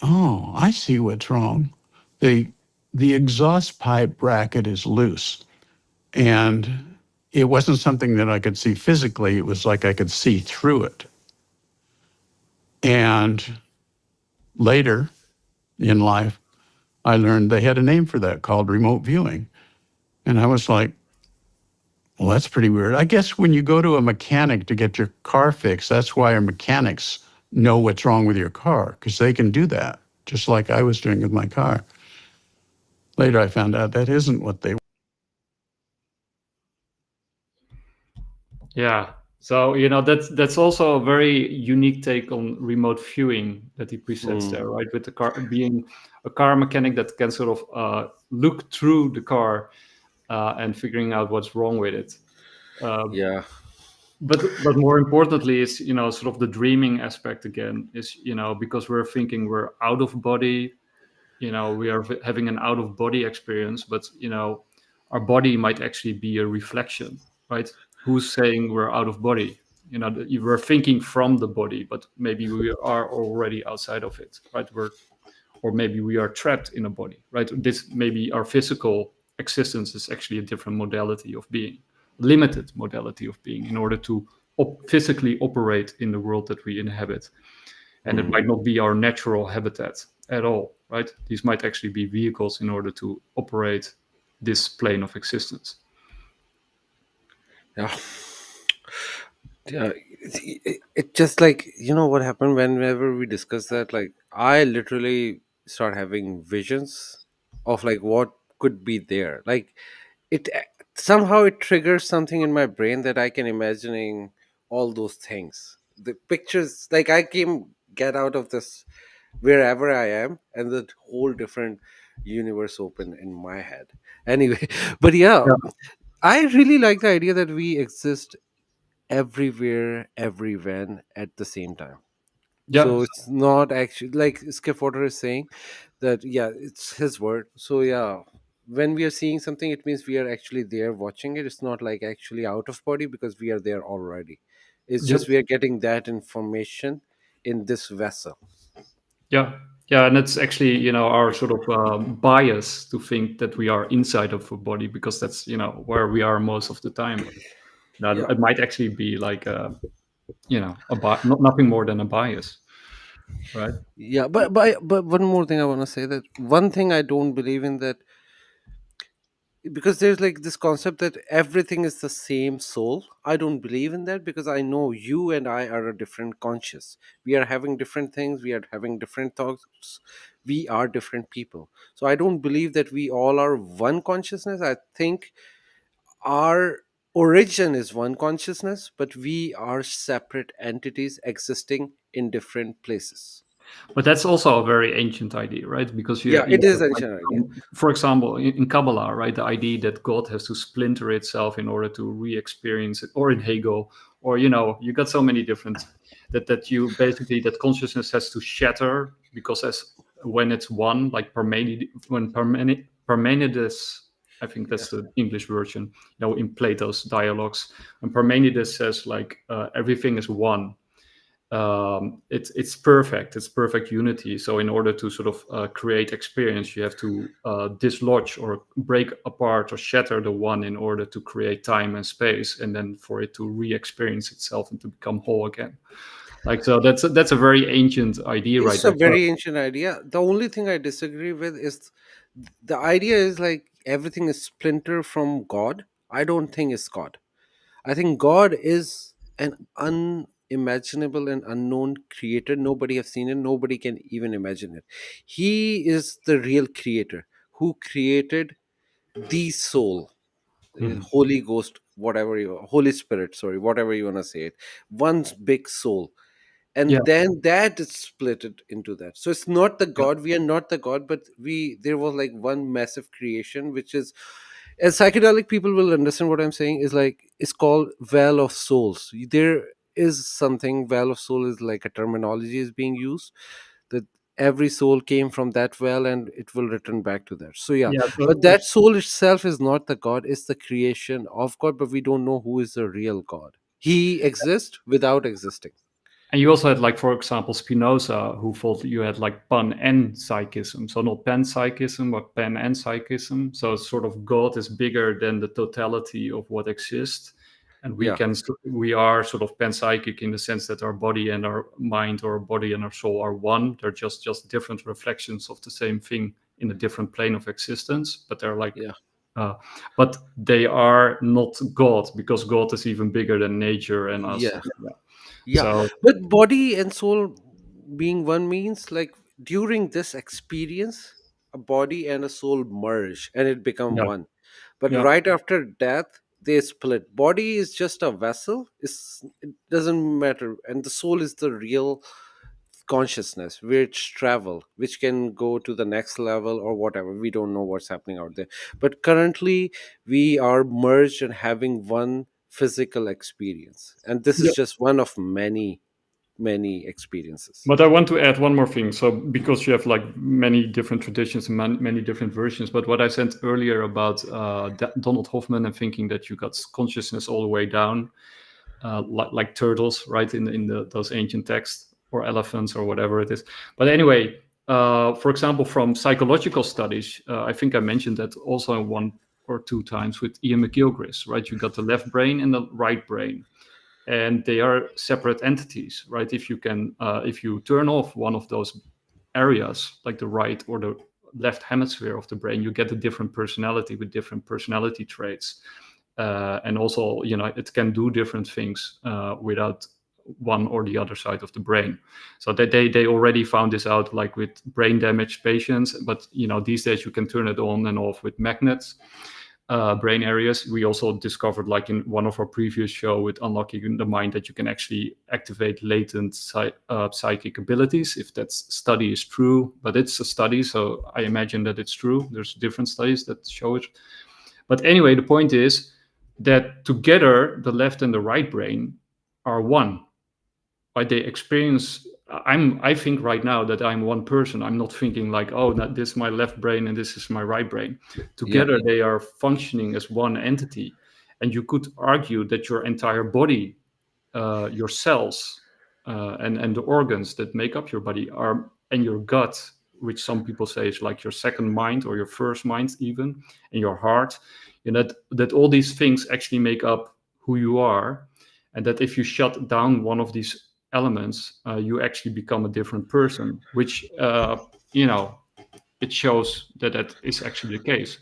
oh, I see what's wrong. The exhaust pipe bracket is loose. And it wasn't something that I could see physically. It was like I could see through it. And later in life, I learned they had a name for that called remote viewing. And I was like, well, that's pretty weird. I guess when you go to a mechanic to get your car fixed, that's why our mechanics know what's wrong with your car, because they can do that, just like I was doing with my car. Later, I found out that isn't what they. Yeah. So, that's also a very unique take on remote viewing that he presents there, right? With the car being a car mechanic that can sort of look through the car and figuring out what's wrong with it. Yeah. But more importantly is, sort of the dreaming aspect again is, because we're thinking we're out of body, we are having an out of body experience, but, our body might actually be a reflection, right? Who's saying we're out of body? You were thinking from the body, but maybe we are already outside of it, right? Or maybe we are trapped in a body, right? This maybe our physical existence is actually a different modality of being, limited modality of being, in order to physically operate in the world that we inhabit. And it might not be our natural habitat at all, right? These might actually be vehicles in order to operate this plane of existence. Yeah. Yeah. It just like, what happened whenever we discuss that, like I literally start having visions of like what could be there. Like it somehow it triggers something in my brain that I can imagining all those things. The pictures, like I can get out of this wherever I am, and the whole different universe open in my head. Anyway, but yeah, I really like the idea that we exist everywhere, everywhere at the same time. Yeah. So it's not actually like Skifwater is saying that, yeah, it's his word. So yeah, when we are seeing something, it means we are actually there watching it. It's not like actually out of body because we are there already. It's Yep. just we are getting that information in this vessel. Yeah, and it's actually, our sort of bias to think that we are inside of a body, because that's, where we are most of the time. Now, Yeah. it might actually be like nothing more than a bias, right? Yeah, but one more thing I want to say, that one thing I don't believe in, that because there's like this concept that everything is the same soul. I don't believe in that, because I know you and I are a different conscious. We are having different things, we are having different thoughts, we are different people. So I don't believe that we all are one consciousness. I think our origin is one consciousness, but we are separate entities existing in different places. But that's also a very ancient idea, right? Because Yeah, you it is have, like, ancient idea. for example, in Kabbalah, right, the idea that God has to splinter itself in order to re-experience it, or in Hegel, or you got so many different that you basically that consciousness has to shatter because as when it's one, like Parmenides, I think Yeah, that's the English version, in Plato's dialogues, when Parmenides says like everything is one, it's perfect, it's perfect unity. So in order to sort of create experience, you have to dislodge or break apart or shatter the one in order to create time and space, and then for it to re-experience itself and to become whole again. Like, so that's a very ancient idea, right? it's a Like, very ancient idea. The only thing I disagree with is the idea is like everything is splinter from God. I don't think it's God. I think God is an unimaginable and unknown creator. Nobody have seen it. Nobody can even imagine it. He is the real creator who created the soul, Mhm. Holy Ghost, whatever you, Holy Spirit, sorry, whatever you want to say it. One big soul, Yeah, and then that is split it into that. So it's not the yeah, God. We are not the God, but we there was like one massive creation, which is, as psychedelic people will understand what I'm saying, is like it's called well of souls. There is something, well of soul is like a terminology is being used, that every soul came from that well and it will return back to that. So yeah, yeah. but that soul itself is not the God, it's the creation of God, but we don't know who is the real God. He exists without existing. And you also had, like, for example, Spinoza, who thought that you had like pan and psychism. So not panpsychism, but pan and psychism. So it's sort of God is bigger than the totality of what exists. And Yeah, we are sort of panpsychic in the sense that our body and our mind, or our body and our soul, are one. They're just different reflections of the same thing in a different plane of existence. But they're like, yeah. uh, but they are not God, because God is even bigger than nature and us. Yeah, Yeah. yeah. So But body and soul being one means like during this experience, a body and a soul merge and it become yeah, one. But yeah. right after death, they split. Body is just a vessel. It doesn't matter, and the soul is the real consciousness which travel, which can go to the next level or whatever. We don't know what's happening out there, but currently we are merged and having one physical experience, and this is Yeah. just one of many experiences. But I want to add one more thing. So, because you have like many different traditions and many different versions, but what I said earlier about Donald Hoffman and thinking that you got consciousness all the way down, like turtles, right, in those ancient texts, or elephants, or whatever it is. But anyway, for example, from psychological studies, I think I mentioned that also one or two times with Ian McGilchrist, right? You got the left brain and the right brain, and they are separate entities, right? If you turn off one of those areas, like the right or the left hemisphere of the brain, you get a different personality with different personality traits, and also, it can do different things without one or the other side of the brain. So they already found this out, like with brain damaged patients, but these days you can turn it on and off with magnets, brain areas. We also discovered, like in one of our previous show with unlocking the mind, that you can actually activate latent psychic abilities, if that study is true. But it's a study, so I imagine that it's true. There's different studies that show it. But anyway, the point is that together, the left and the right brain are one. Right? They experience. I think right now that I'm one person. I'm not thinking like, oh, that this is my left brain and this is my right brain. Yeah, Together, they are functioning as one entity. And you could argue that your entire body, your cells, and the organs that make up your body are, and your gut, which some people say is like your second mind or your first mind even, and your heart, that all these things actually make up who you are, and that if you shut down one of these elements, you actually become a different person, which you know it shows that that is actually the case.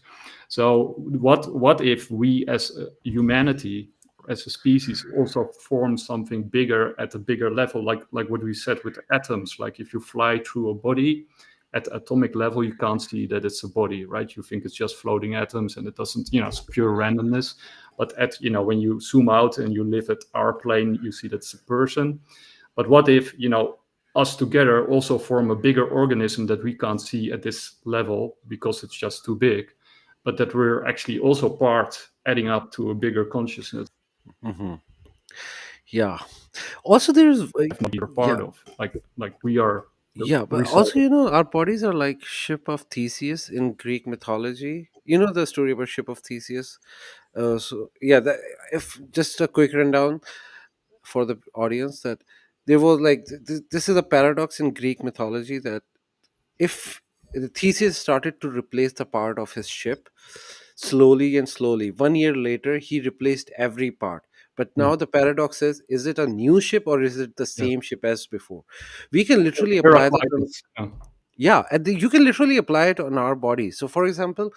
So what if we as humanity, as a species, also form something bigger at a bigger level, like what we said with the atoms? Like if you fly through a body at the atomic level, you can't see that it's a body, right? You think it's just floating atoms, and it doesn't, it's pure randomness. But when you zoom out and you live at our plane, you see that's a person. But what if us together also form a bigger organism that we can't see at this level because it's just too big, but that we're actually also part, adding up to a bigger consciousness Hmm. Yeah. Also, there's we're yeah, part of, like we are the yeah, but result. also, our bodies are like ship of Theseus in Greek mythology. You know the story about ship of Theseus. So yeah, if just a quick rundown for the audience, that there was like this is a paradox in Greek mythology, that if the Theseus started to replace the part of his ship slowly and slowly, 1 year later he replaced every part. But Mm. now the paradox is it a new ship or is it the Yeah. same ship as before? We can literally Here apply that applied on, this, yeah. yeah, and you can literally apply it on our body. So for example,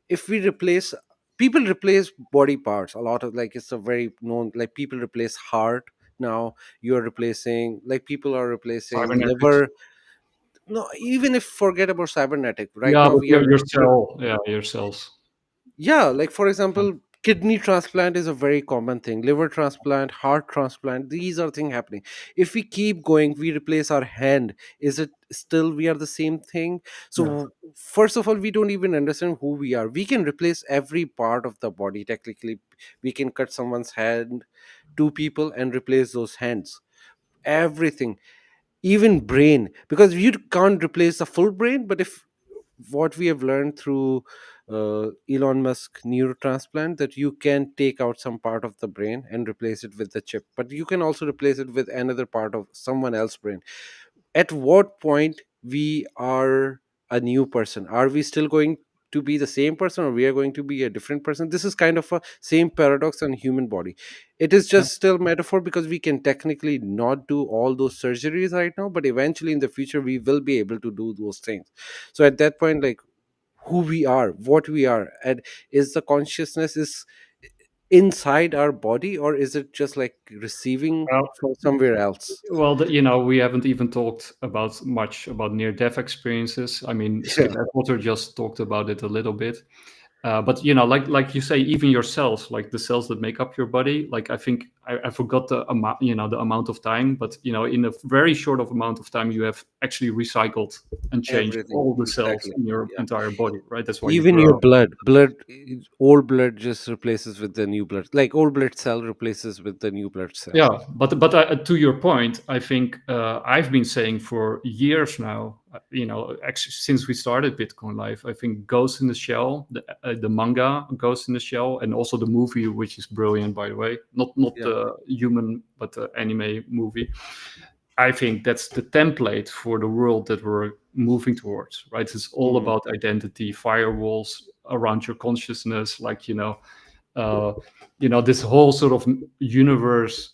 if we replace, people replace body parts a lot of, like, it's a very known, like people replace heart now. You're replacing, like people are replacing Cybernetics. liver. No, even if forget about cybernetic, right Yeah, now but we are your cell, yeah, your cells. yeah, like for Yeah. example, kidney transplant is a very common thing, liver transplant, heart transplant, these are things happening. If we keep going, we replace our hand, is it still we are the same thing? Yeah. So first of all, we don't even understand who we are. We can replace every part of the body technically. We can cut someone's hand, two people, and replace those hands, everything, even brain, because you can't replace a full brain. But if what we have learned through Elon Musk neurotransplant, that you can take out some part of the brain and replace it with the chip, but you can also replace it with another part of someone else's brain. At what point we are a new person? Are we still going to be the same person, or we are going to be a different person? This is kind of a same paradox on human body. It is Yeah. just still metaphor, because we can technically not do all those surgeries right now, but eventually in the future we will be able to do those things. So at that point, like, who we are, what we are, and is the consciousness is inside our body, or is it just like receiving Well, from somewhere else? well, we haven't even talked about much about near-death experiences. I mean, Yeah, Skip Atwater just talked about it a little bit. But like you say, even your cells, like the cells that make up your body, like I think I forgot the amount, the amount of time, but in a very short of amount of time, you have actually recycled and changed everything, all the cells exactly. in your Yeah, entire body, right? That's why you even your grow. blood, old blood just replaces with the new blood, like old blood cell replaces with the new blood cell. Yeah, but to your point, I think I've been saying for years now, actually since we started Bitcoin Life, I think Ghost in the Shell, the manga Ghost in the Shell, and also the movie, which is brilliant, by the way, not Yeah, the human, but the anime movie. I think that's the template for the world that we're moving towards, right? It's all hmm, about identity, firewalls around your consciousness, like uh, this whole sort of universe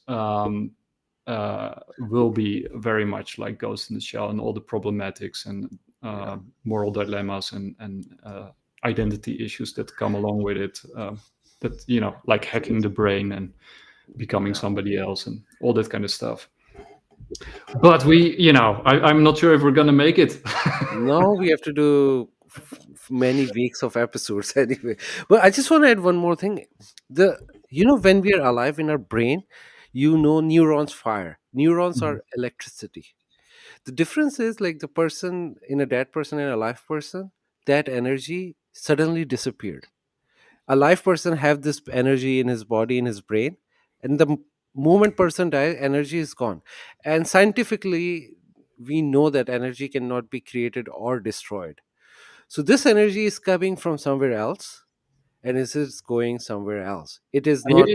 will be very much like Ghost in the Shell, and all the problematics and yeah, moral dilemmas and identity issues that come along with it. That like hacking the brain and becoming yeah. somebody else and all that kind of stuff. But I'm not sure if we're gonna make it. Now we have to do many weeks of episodes anyway. But I just want to add one more thing. The when we are alive in our brain, neurons fire. Neurons Mhm. are electricity. The difference is, like, the person in a dead person and a live person, that energy suddenly disappeared. A live person have this energy in his body, in his brain, and the moment person dies, energy is gone. And scientifically, we know that energy cannot be created or destroyed. So this energy is coming from somewhere else, and it is going somewhere else. It is not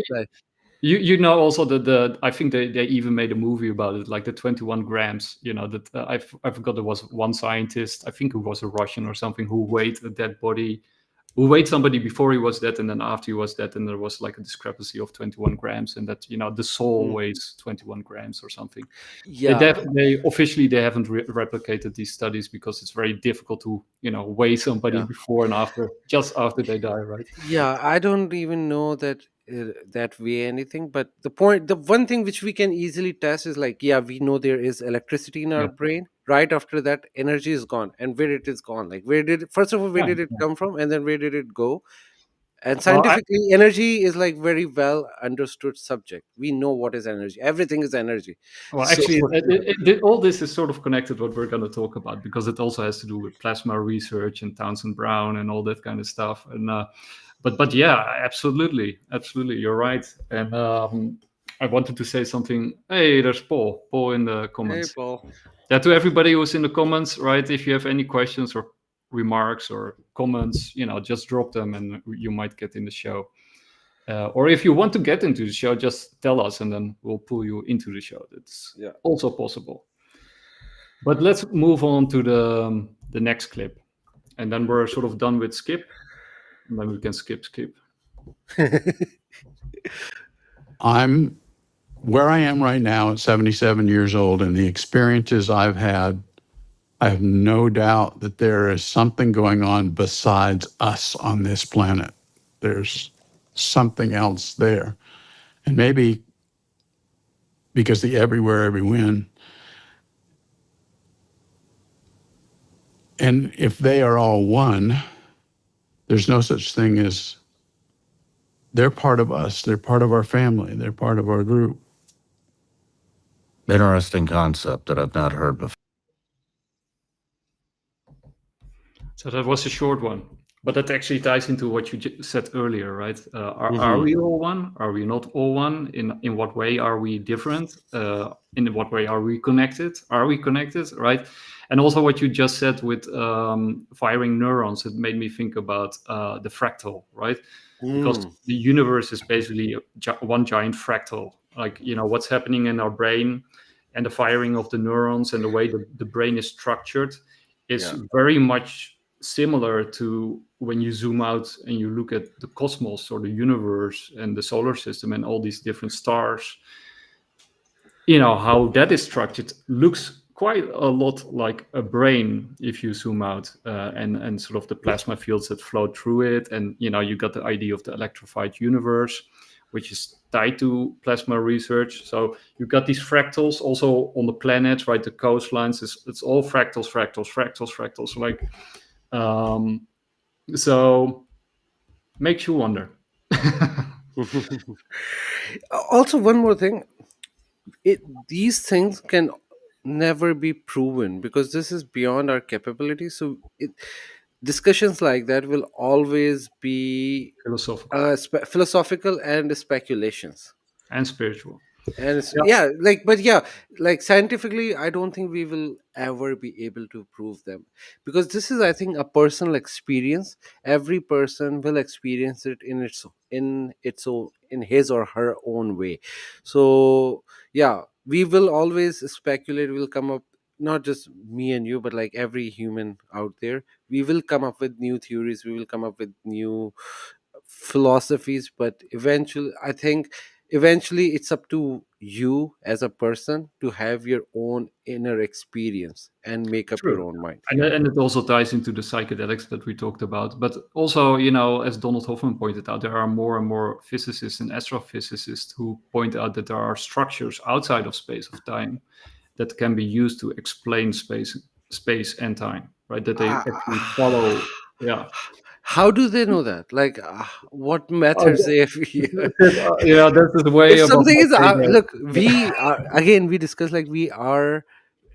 You, like, also the I think they even made a movie about it, like the 21 grams. That I forgot, there was one scientist, I think it was a Russian or something, who weighed a dead body who weighed somebody before he was dead and then after he was dead, and there was like a discrepancy of 21 grams, and that the soul Mm. weighs 21 grams or something. Yeah, They officially they haven't replicated these studies because it's very difficult to weigh somebody yeah. before and after, just after they die, right? Yeah, I don't even know that that way anything. But the point, the one thing which we can easily test is like, yeah, we know there is electricity in our Yeah, brain. Right after that, energy is gone, and where it is gone, like where did first of all, where yeah, did it yeah. come from, and then where did it go? And Well, scientifically, energy is like very well understood subject. We know what is energy. Everything is energy. So actually, all this is sort of connected what we're going to talk about, because it also has to do with plasma research and Townsend Brown and all that kind of stuff. And but yeah, absolutely, absolutely, you're right. And I wanted to say something. Hey, there's Paul in the hey, comments. Paul. Yeah, to everybody who's in the comments, right? If you have any questions or remarks or comments, just drop them, and you might get in the show. Or if you want to get into the show, just tell us, and then we'll pull you into the show. That's Yeah. also possible. But let's move on to the next clip, and then we're sort of done with skip, and then we can skip. I'm where I am right now at 77 years old, and the experiences I've had, I have no doubt that there is something going on besides us on this planet. There's something else there. And maybe because the everywhere, every when, and if they are all one, there's no such thing as they're part of us, they're part of our family, they're part of our group. Interesting concept that I've not heard before. So that was a short one, but that actually ties into what you said earlier, right? Are Hmm. we all one? Are we not all one? In what way are we different? In what way are we connected? Are we connected, right? And also what you just said with firing neurons, it made me think about the fractal, right? Because Mm. the universe is basically one giant fractal. Like what's happening in our brain and the firing of the neurons and the way the brain is structured is Yeah. very much similar to when you zoom out and you look at the cosmos or the universe and the solar system and all these different stars. How that is structured looks quite a lot like a brain if you zoom out, and sort of the plasma fields that flow through it, and you got the idea of the electrified universe, which is tied to plasma research. So you've got these fractals also on the planet, right? The coastlines, it's all fractals, fractals, fractals, fractals. Like, so makes you wonder. Also, one more thing, these things can never be proven because this is beyond our capability. So discussions like that will always be Philosophical philosophical and speculations. and spiritual. And it's, Yeah, yeah, like, but yeah, like scientifically, I don't think we will ever be able to prove them, because this is, I think, a personal experience. Every person will experience it in its own, in his or her own way. So yeah, we will always speculate. We'll come up, not just me and you, but like every human out there, we will come up with new theories, we will come up with new philosophies. But eventually, I think, eventually it's up to you as a person to have your own inner experience and make up your true. own mind. And, Yeah. and it also ties into the psychedelics that we talked about. But also, as Donald Hoffman pointed out, there are more and more physicists and astrophysicists who point out that there are structures outside of space of time that can be used to explain space and time, right? That they actually follow. Yeah. How do they know that? Like, what Oh, methods they have? yeah, that is way If above something my is, pay grade. look, we are, again, we discuss, like, we are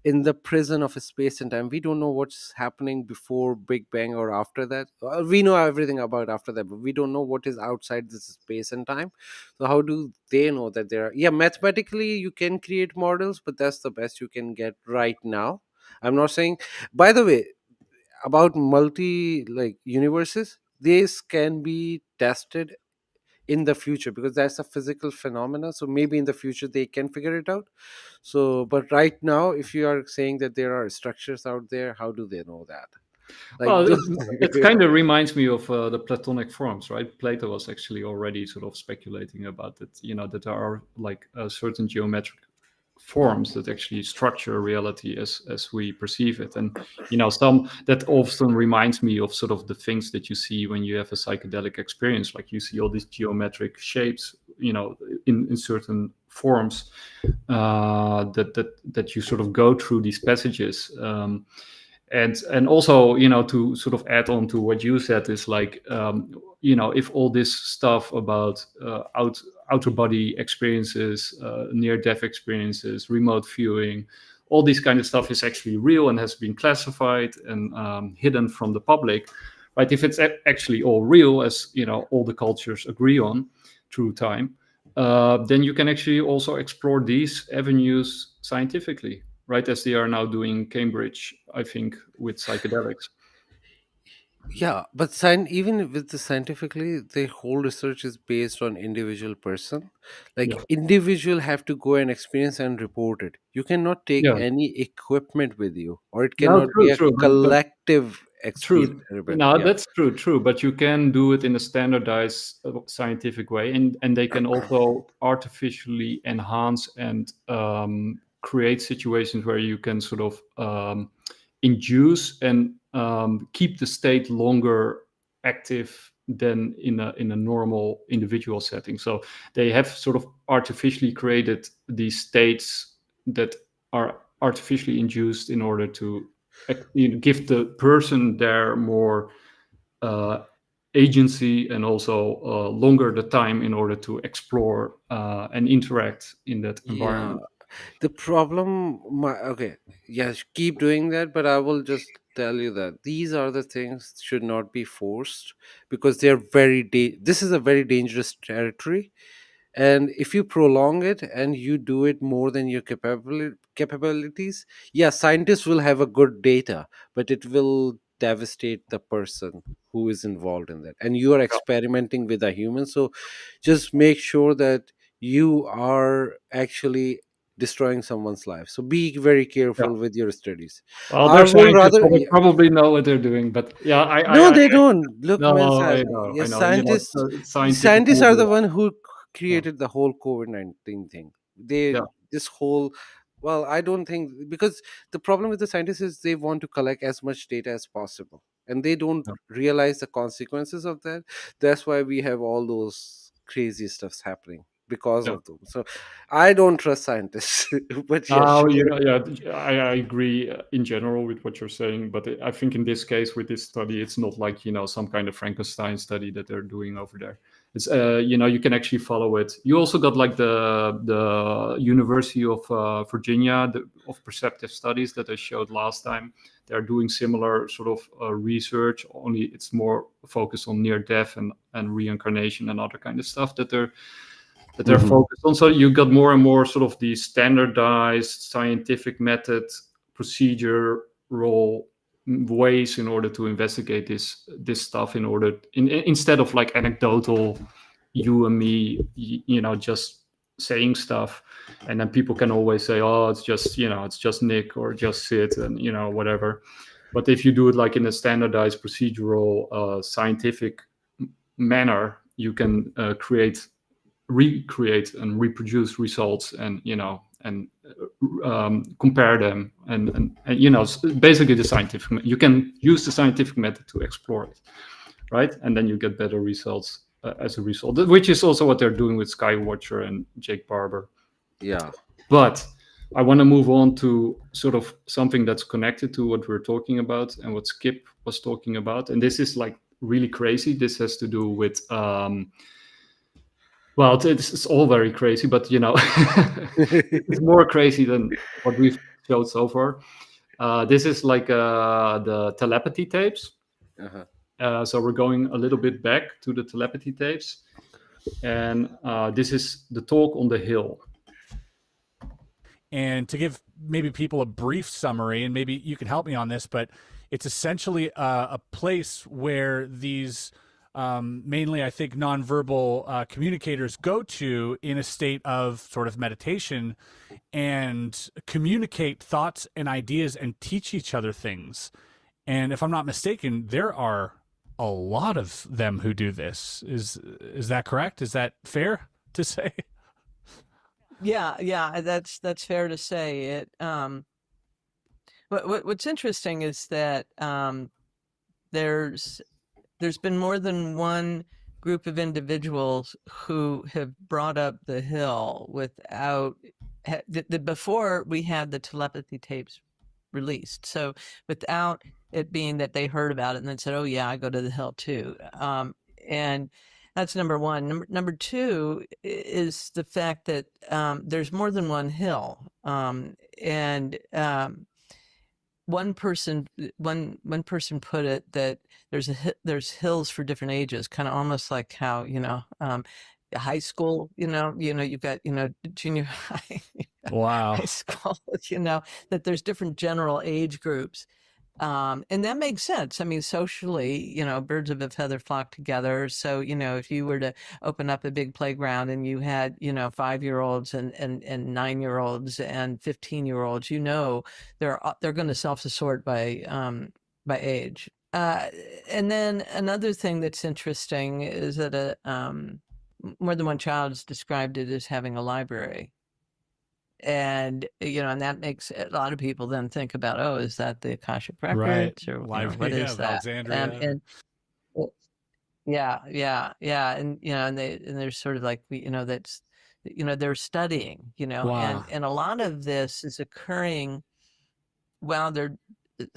in the prison of a space and time. We don't know what's happening before Big Bang or after that. We know everything about after that, but we don't know what is outside this space and time. So how do they know that there are? Yeah, mathematically you can create models, but that's the best you can get right now. I'm not saying. By the way, about multi, like, universes, this can be tested in the future because that's a physical phenomena. So maybe in the future they can figure it out. So but right now, if you are saying that there are structures out there, how do they know that? Like, Well, those- it kind of reminds me of the Platonic forms, right? Plato was actually already sort of speculating about it, that there are like certain geometric forms that actually structure reality as we perceive it. And, some that often reminds me of sort of the things that you see when you have a psychedelic experience, like you see all these geometric shapes, in certain forms that you sort of go through these passages. And also, to sort of add on to what you said is like, if all this stuff about outer body experiences, near death experiences, remote viewing, all this kind of stuff is actually real and has been classified and hidden from the public, right? If it's actually all real, as all the cultures agree on through time, then you can actually also explore these avenues scientifically, right? As they are now doing in Cambridge, I think, with psychedelics. yeah, but even with the scientifically, the whole research is based on individual person. Like, Yeah, individual have to go and experience and report it. You cannot take yeah. any equipment with you, or it No, cannot be true, a true, but collective true. experiment. No, Yeah. that's true. But you can do it in a standardized scientific way, and they can also artificially enhance and create situations where you can sort of induce and keep the state longer active than in a normal individual setting. So they have sort of artificially created these states that are artificially induced in order to give the person there more uh, agency and also longer the time in order to explore and interact in that Yeah. environment. The problem, okay, yes, keep doing that, but I will just tell you that these are the things should not be forced, because they're this is a very dangerous territory. And if you prolong it and you do it more than your capabilities, yeah, scientists will have a good data, but it will devastate the person who is involved in that, and you are experimenting with a human. So just make sure that you are actually destroying someone's life, so be very Yeah. careful with your studies. Well, I they're will scientists, rather so they probably know what they're doing. But yeah, no, they don't. Look, man, no, I yes, know. It's scientists, a scientific scientists are movie. the one who Yeah, created the whole COVID-19 thing. They yeah, this whole well, I don't think, because the problem with the scientists is they want to collect as much data as possible, and they don't yeah, realize the consequences of that. That's why we have all those crazy stuffs happening because yeah. of them. So I don't trust scientists, but yeah, Now, sure. yeah, I agree in general with what you're saying, but I think in this case with this study, it's not like some kind of Frankenstein study that they're doing over there. It's you can actually follow it. You also got like the University of Virginia of Perceptive Studies that I showed last time. They're doing similar sort of research, only it's more focused on near death and reincarnation and other kind of stuff that they're Mhm. focused on. So you got more and more sort of the standardized scientific method, procedural ways in order to investigate this stuff. Instead of like anecdotal, you and me, just saying stuff, and then people can always say, "Oh, it's just Nick or just Sid," and whatever. But if you do it like in a standardized procedural scientific manner, you can recreate and reproduce results, and compare them, and basically you can use the scientific method to explore it, right? And then you get better results as a result, which is also what they're doing with Skywatcher and Jake Barber. Yeah. But I want to move on to sort of something that's connected to what we're talking about and what Skip was talking about, and this is like really crazy. This has to do with well, it's all very crazy, but it's more crazy than what we've showed so far. This is like the telepathy tapes. Uh-huh. So we're going a little bit back to the telepathy tapes, and this is the talk on the hill. And to give maybe people a brief summary, and maybe you can help me on this, but it's essentially a place where these mainly, I think, nonverbal communicators go to in a state of sort of meditation and communicate thoughts and ideas and teach each other things. And if I'm not mistaken, there are a lot of them who do this. Is that correct? Is that fair to say? Yeah, that's fair to say. What's interesting is that there's been more than one group of individuals who have brought up the hill without before we had the telepathy tapes released. So without it being that they heard about it and then said, "Oh yeah, I go to the hill too," and that's number one. Number two is the fact that there's more than one hill, and one person put it that there's hills for different ages, kind of almost like how high school, you've got junior high, Wow. high school, that there's different general age groups. And that makes sense. I mean, socially, birds of a feather flock together. So, if you were to open up a big playground and you had, 5-year-olds and 9-year-olds and 15-year-olds, they're going to self-assort by age. And then another thing that's interesting is that more than one child has described it as having a library. And and that makes a lot of people then think about, oh, is that the Akashic Records, or what is that? Alexandria. And yeah, and they're sort of like that's they're studying, Wow. and a lot of this is occurring while they're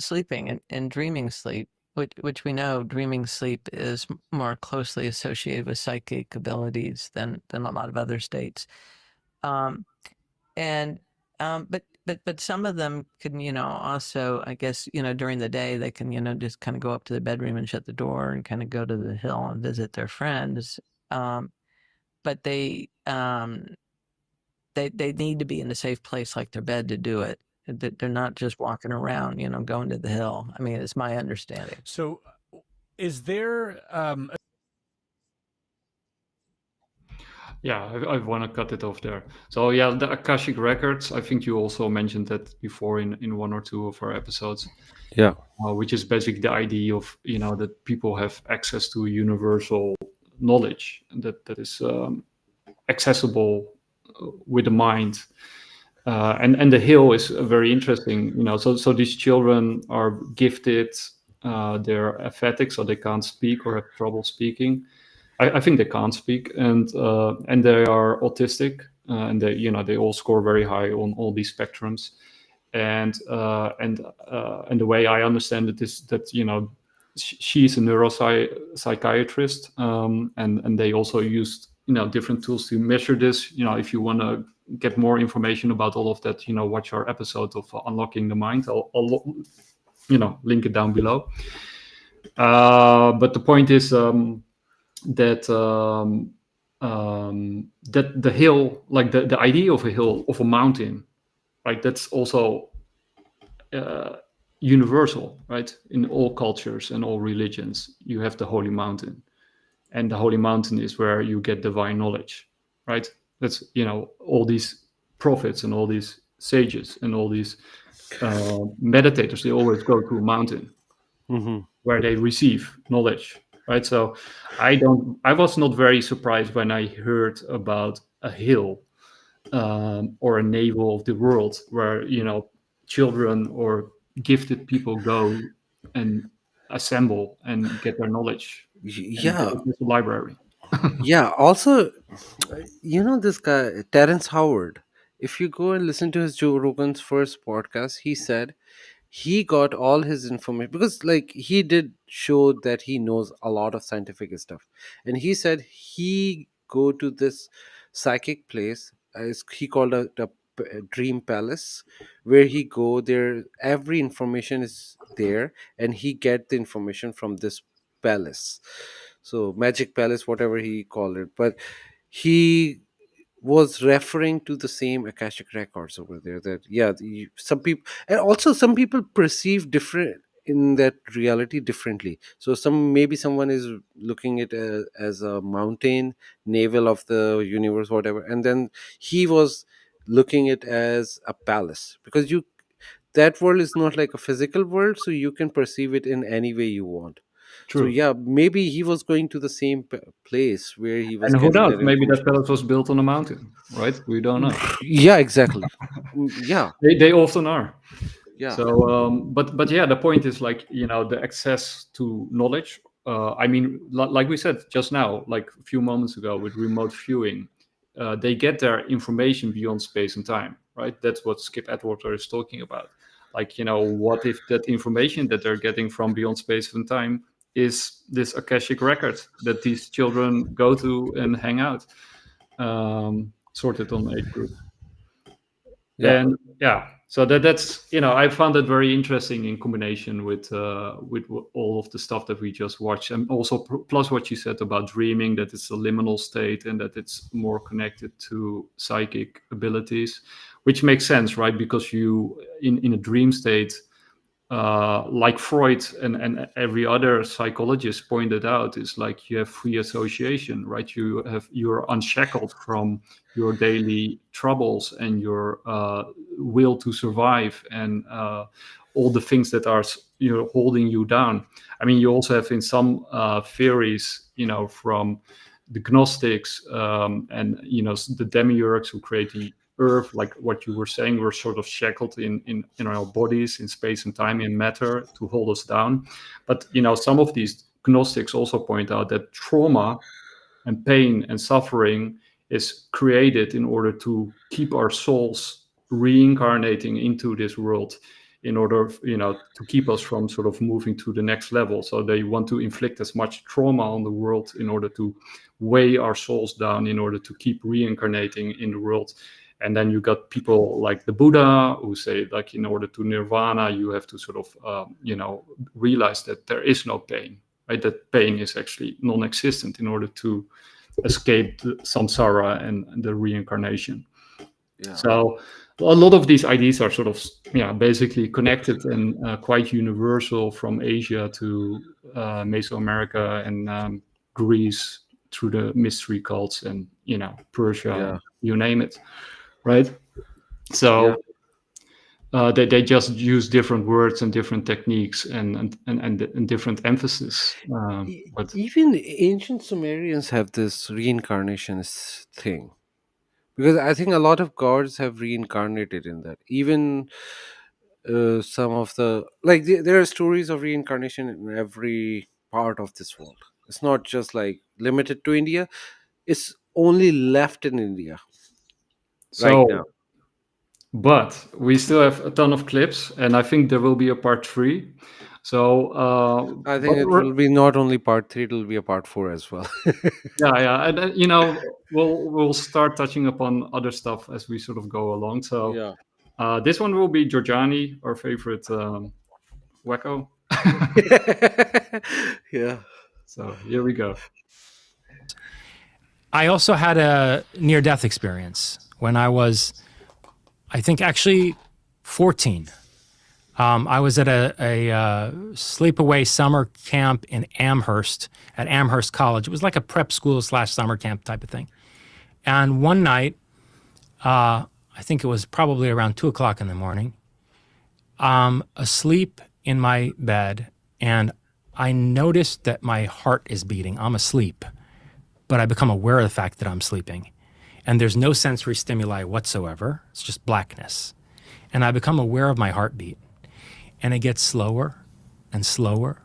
sleeping and dreaming sleep, which we know dreaming sleep is more closely associated with psychic abilities than a lot of other states. And but some of them can also, I guess, during the day they can just kind of go up to the bedroom and shut the door and kind of go to the hill and visit their friends. But they need to be in a safe place like their bed to do it. They're not just walking around going to the hill. I mean, it's my understanding. So is there Yeah, I want to cut it off there. So yeah, the Akashic Records, I think you also mentioned that before in one or two of our episodes. Yeah. Which is basically the idea of that people have access to universal knowledge that is accessible with the mind. And the hill is very interesting. So these children are gifted. They're aphatic, so they can't speak or have trouble speaking. I think they can't speak, and they are autistic, and they all score very high on all these spectrums. And the way I understand it is that she's a neuropsychiatrist, and they also used different tools to measure this. If you want to get more information about all of that, watch our episode of Unlocking the Mind. I'll link it down below. But the point is that that the hill, like the idea of a hill, of a mountain, right? That's also universal, right? In all cultures and all religions, you have the holy mountain, and the holy mountain is where you get divine knowledge, right? That's all these prophets and all these sages and all these meditators. They always go to a mountain where they receive knowledge, right? So I was not very surprised when I heard about a hill or a navel of the world where children or gifted people go and assemble and get their knowledge. Yeah. It's a library. Yeah. Also, this guy Terrence Howard. If you go and listen to his Joe Rogan's first podcast, he said he got all his information because he did show that he knows a lot of scientific stuff, and he said he go to this psychic place, as he called a dream palace, where he go there, every information is there, and he get the information from this palace, so magic palace, whatever he called it. But he was referring to the same Akashic records over there, that some people, and also some people perceive different in that reality differently. So maybe someone is looking at it as a mountain, navel of the universe, whatever, and then he was looking it as a palace, because that world is not like a physical world, so you can perceive it in any way you want. So True. yeah, maybe he was going to the same place where he was And who getting knows? that Maybe that information. palace was built on a mountain, right? We don't know. Yeah, exactly. Yeah, They often are. yeah, So, but yeah, the point is like the access to knowledge. I mean, like we said just now, like a few moments ago with remote viewing, they get their information beyond space and time, right? That's what Skip Atwater is talking about. Like what if that information that they're getting from beyond space and time is this akashic record that these children go to and hang out, sorted on age group. yeah, And yeah, so that's I found that very interesting in combination with all of the stuff that we just watched, and also plus what you said about dreaming, that it's a liminal state and that it's more connected to psychic abilities, which makes sense, right? Because you in a dream state, like Freud and every other psychologist pointed out, is like you have free association, right? You're unshackled from your daily troubles and your will to survive and all the things that are holding you down. I mean, you also have in some theories, from the Gnostics and the demiurgs who create the earth, like what you were saying, we're sort of shackled in our bodies, in space and time, in matter, to hold us down. But some of these Gnostics also point out that trauma and pain and suffering is created in order to keep our souls reincarnating into this world, in order to keep us from sort of moving to the next level. So they want to inflict as much trauma on the world in order to weigh our souls down, in order to keep reincarnating in the world. And then you got people like the Buddha who say, like, in order to nirvana, you have to sort of, realize that there is no pain, right? That pain is actually non-existent in order to escape the samsara and the reincarnation. yeah, So a lot of these ideas are sort of, basically connected and quite universal, from Asia to Mesoamerica and Greece, through the mystery cults and, Persia, yeah, you name it. Right. yeah. So they just use different words and different techniques and different emphasis. But Even ancient Sumerians have this reincarnationist thing, because I think a lot of gods have reincarnated in that. Even some of the, like, there are stories of reincarnation in every part of this world. It's not just like limited to India. It's only left in India right now. so, but we still have a ton of clips, and I think there will be a part 3. So, I but think it will be not only part 3, it will be a part 4 as well. yeah, and we'll start touching upon other stuff as we sort of go along. So, Yeah. this one will be Giorgiani, our favorite wacko. Yeah. So here we go. I also had a near-death experience when I was, I think, actually 14. I was at a sleepaway summer camp in Amherst, at Amherst College. It was like a prep school / summer camp type of thing. And one night, I think it was probably around 2 o'clock in the morning, asleep in my bed, and I noticed that my heart is beating. I'm asleep, but I become aware of the fact that I'm sleeping. And there's no sensory stimuli whatsoever. It's just blackness. And I become aware of my heartbeat. And it gets slower and slower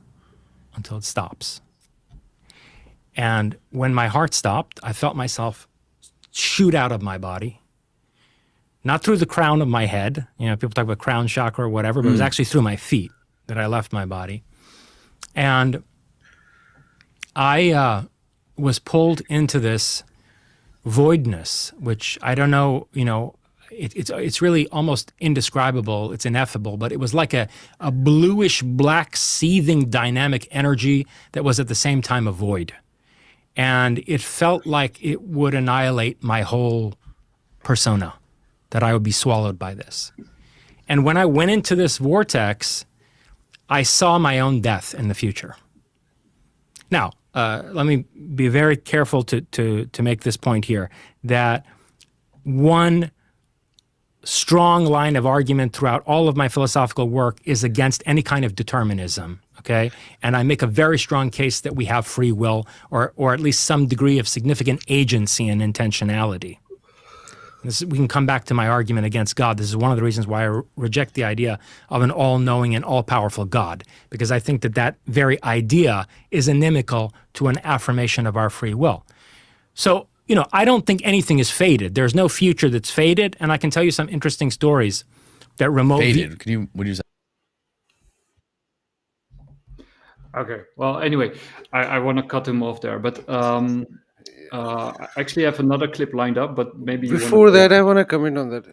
until it stops. And when my heart stopped, I felt myself shoot out of my body. Not through the crown of my head. People talk about crown chakra or whatever, but it was actually through my feet that I left my body. And I was pulled into this voidness, which I don't know, it's really almost indescribable. It's ineffable, but it was like a bluish black seething dynamic energy that was at the same time a void. And it felt like it would annihilate my whole persona, that I would be swallowed by this. And when I went into this vortex, I saw my own death in the future. Now, let me be very careful to make this point here, that one strong line of argument throughout all of my philosophical work is against any kind of determinism. Okay. And I make a very strong case that we have free will, or at least some degree of significant agency and intentionality. We can come back to my argument against God. This is one of the reasons why I reject the idea of an all-knowing and all-powerful God, because I think that that very idea is inimical to an affirmation of our free will. So, I don't think anything is fated. There's no future that's fated, and I can tell you some interesting stories that remote... Fated? What do you say? Okay. Well, anyway, I want to cut him off there, but I actually have another clip lined up, but maybe before that, I want to comment on that.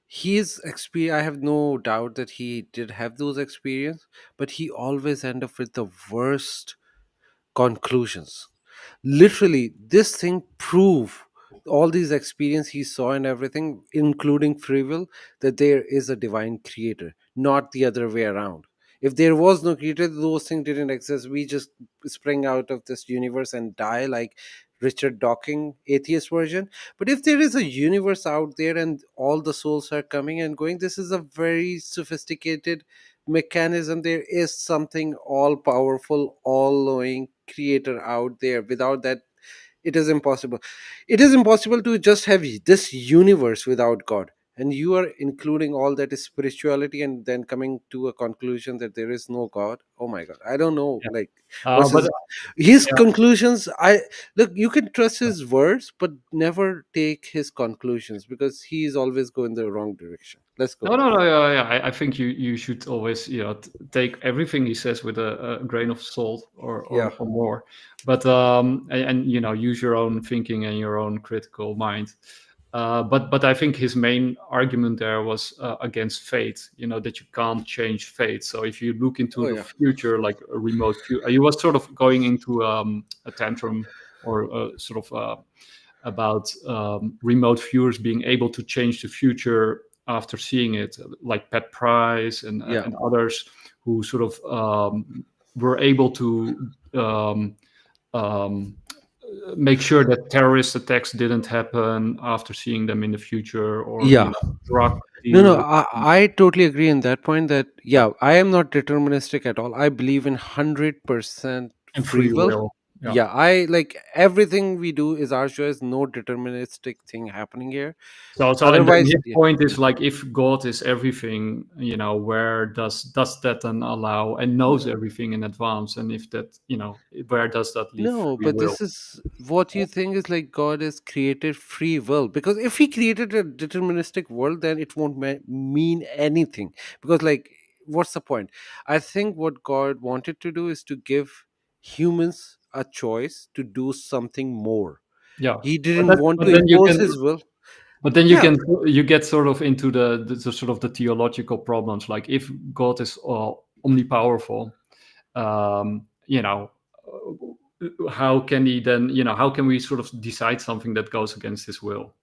His experience, I have no doubt that he did have those experiences, but he always end up with the worst conclusions. Literally, this thing prove all these experience he saw and everything, including free will, that there is a divine creator, not the other way around. If there was no creator, those things didn't exist. We just spring out of this universe and die, like Richard Dawkins atheist version. But if there is a universe out there and all the souls are coming and going, this is a very sophisticated mechanism. There is something all powerful, all knowing creator out there. Without that, it is impossible. It is impossible to just have this universe without God. And you are including all that is spirituality and then coming to a conclusion that there is no God. Oh my God, I don't know. Yeah. Like but his yeah. conclusions, I look, you can trust his words but never take his conclusions, because he is always going the wrong direction. Let's go. No. Yeah. I think you should always take everything he says with a grain of salt or more, but and use your own thinking and your own critical mind. But I think his main argument there was against fate. That you can't change fate. So if you look into the future, like a remote future, he was sort of going into a tantrum or sort of about remote viewers being able to change the future after seeing it, like Pat Price and others who sort of were able to make sure that terrorist attacks didn't happen after seeing them in the future, or drug no, I totally agree in that point that I am not deterministic at all. I believe in 100% free will. I like everything we do is our choice. No deterministic thing happening here. So otherwise, his point is like, if God is everything, where does that then allow and knows everything in advance? And if that, where does that leave? No, but this is what you think is like God has created free will. Because if he created a deterministic world, then it won't mean anything. Because like, what's the point? I think what God wanted to do is to give humans a choice to do something more. He didn't want to impose his will. But then you get sort of into the sort of the theological problems. Like, if God is omnipowerful, how can he then? How can we sort of decide something that goes against his will?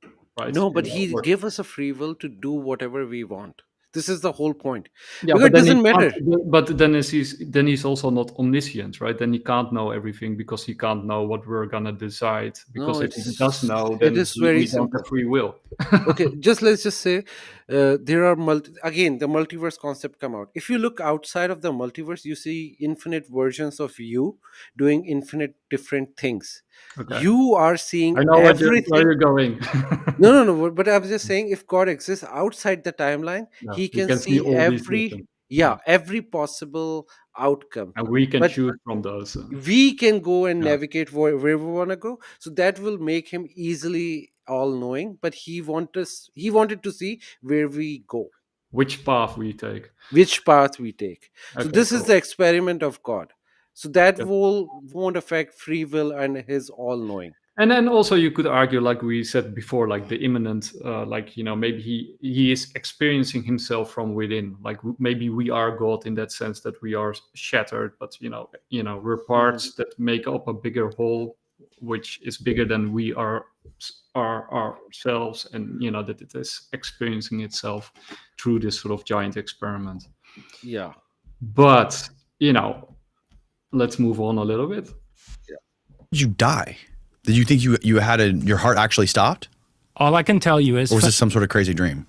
Right? No, but he gave us a free will to do whatever we want. This is the whole point. Yeah, because it doesn't matter. But then he's also not omniscient, right? Then he can't know everything, because he can't know what we're gonna decide. Because if he does know, then it is very we simple. don't have free will. Okay, let's just say there are again, the multiverse concept come out. If you look outside of the multiverse, you see infinite versions of you doing infinite different things. Okay. You are seeing I know everything. Where you're going. No. But I was just saying, if God exists outside the timeline, he can see every possible outcome, and we can choose from those. We can go and navigate where we want to go. So that will make him easily all-knowing. But he wanted to see where we go, which path we take. Okay, so this is the experiment of God. So that won't affect free will and his all-knowing. And then also you could argue, like we said before, like the immanent, maybe he is experiencing himself from within. Like maybe we are God in that sense, that we are shattered, but we're parts that make up a bigger whole, which is bigger than we are ourselves, and that it is experiencing itself through this sort of giant experiment. Yeah. But let's move on a little bit. Did you die? Did you think you had your heart actually stopped? All I can tell you is, Or was this some sort of crazy dream?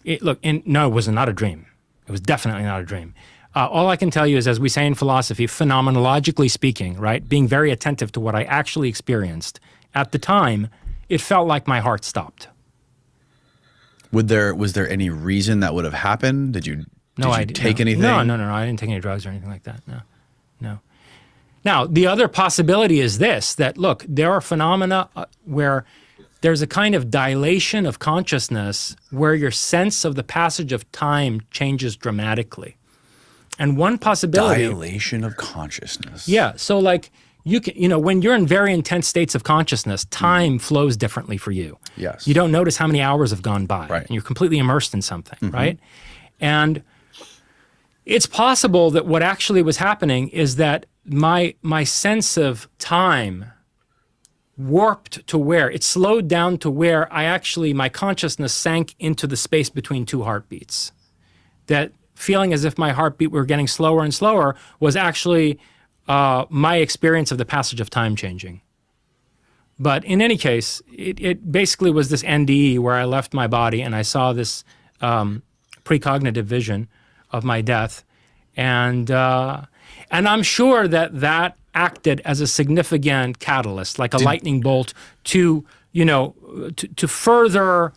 no, it was not a dream. It was definitely not a dream. All I can tell you is, as we say in philosophy, phenomenologically speaking, right, being very attentive to what I actually experienced at the time, it felt like my heart stopped. Was there any reason that would have happened? Did you take anything? No. I didn't take any drugs or anything like that. No. Now, the other possibility is this, that look, there are phenomena where there's a kind of dilation of consciousness where your sense of the passage of time changes dramatically. And one possibility... Dilation of consciousness. Yeah. So like you can, when you're in very intense states of consciousness, time flows differently for you. Yes. You don't notice how many hours have gone by. Right. And you're completely immersed in something, right? And it's possible that what actually was happening is that my sense of time warped to where it slowed down to where my consciousness sank into the space between two heartbeats. That feeling as if my heartbeat were getting slower and slower was actually my experience of the passage of time changing. But in any case, it basically was this NDE where I left my body and I saw this precognitive vision of my death. And I'm sure that acted as a significant catalyst, like a lightning bolt to further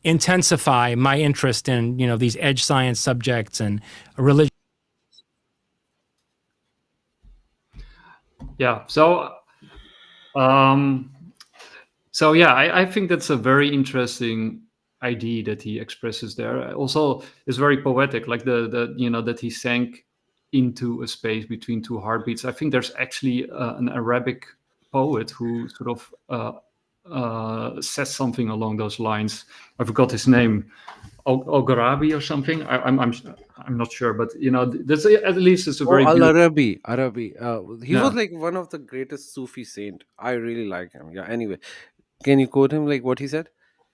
intensify my interest in, these edge science subjects and religion. Yeah. I think that's a very interesting idea that he expresses there. Also, it's very poetic, like that he sank into a space between two heartbeats. I think there's actually an Arabic poet who sort of says something along those lines. I forgot his name, Al-Gharabi or something. I'm not sure, but that's at least it's a very Arabi. He Yeah. was like one of the greatest Sufi saint. I really like him. Yeah. Anyway, can you quote him like what he said?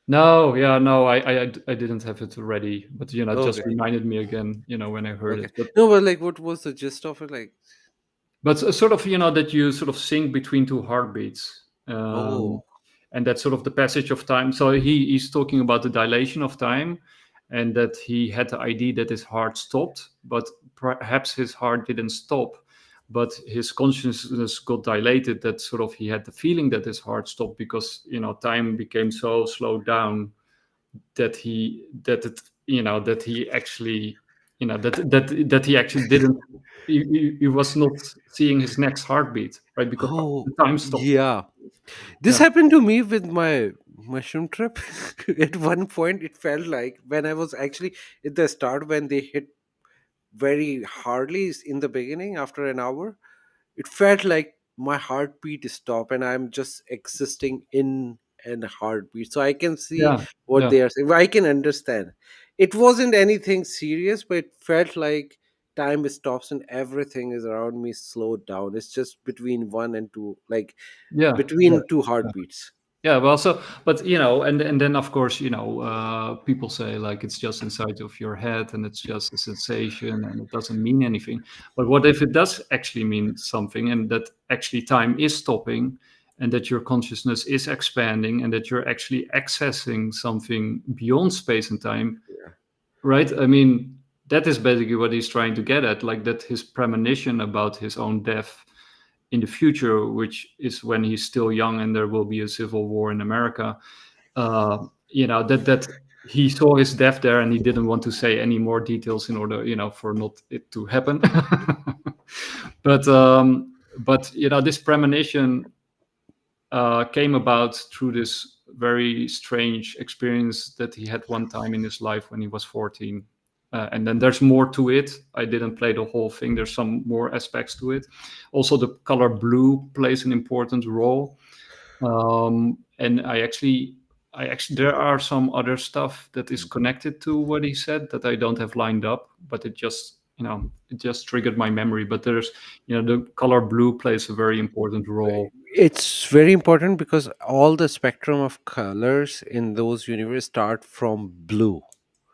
No, I didn't have it ready, but it just Okay. reminded me again, when I heard Okay. it. No, but like, what was the gist of it? Like, But sort of, that you sort of sync between two heartbeats, oh, and that's sort of the passage of time. So he's talking about the dilation of time, and that he had the idea that his heart stopped, but perhaps his heart didn't stop, but his consciousness got dilated. That sort of he had the feeling that his heart stopped because time became so slowed down that he actually that he actually didn't. He was not seeing his next heartbeat, right? Because the time stopped. yeah. This happened to me with my mushroom trip. At one point, it felt like when I was actually at the start, when they hit very hardly in the beginning, after an hour, it felt like my heartbeat stopped and I'm just existing in an heartbeat. So I can see Yeah, what yeah. they are saying. I can understand. It wasn't anything serious, but it felt like time stops and everything is around me slowed down. It's just between one and two, like Yeah, between two heartbeats. yeah. Well, so, but and then of course, people say like it's just inside of your head and it's just a sensation and it doesn't mean anything. But what if it does actually mean something, and that actually time is stopping, and that your consciousness is expanding, and that you're actually accessing something beyond space and time, right? I mean, that is basically what he's trying to get at, like that his premonition about his own death in the future, which is when he's still young and there will be a civil war in America, that he saw his death there and he didn't want to say any more details in order, for not it to happen. but this premonition came about through this very strange experience that he had one time in his life when he was 14. And then there's more to it. I didn't play the whole thing. There's some more aspects to it. Also, the color blue plays an important role. And I actually, there are some other stuff that is connected to what he said that I don't have lined up, but it just triggered my memory. But there's, the color blue plays a very important role. It's very important because all the spectrum of colors in those universe start from blue.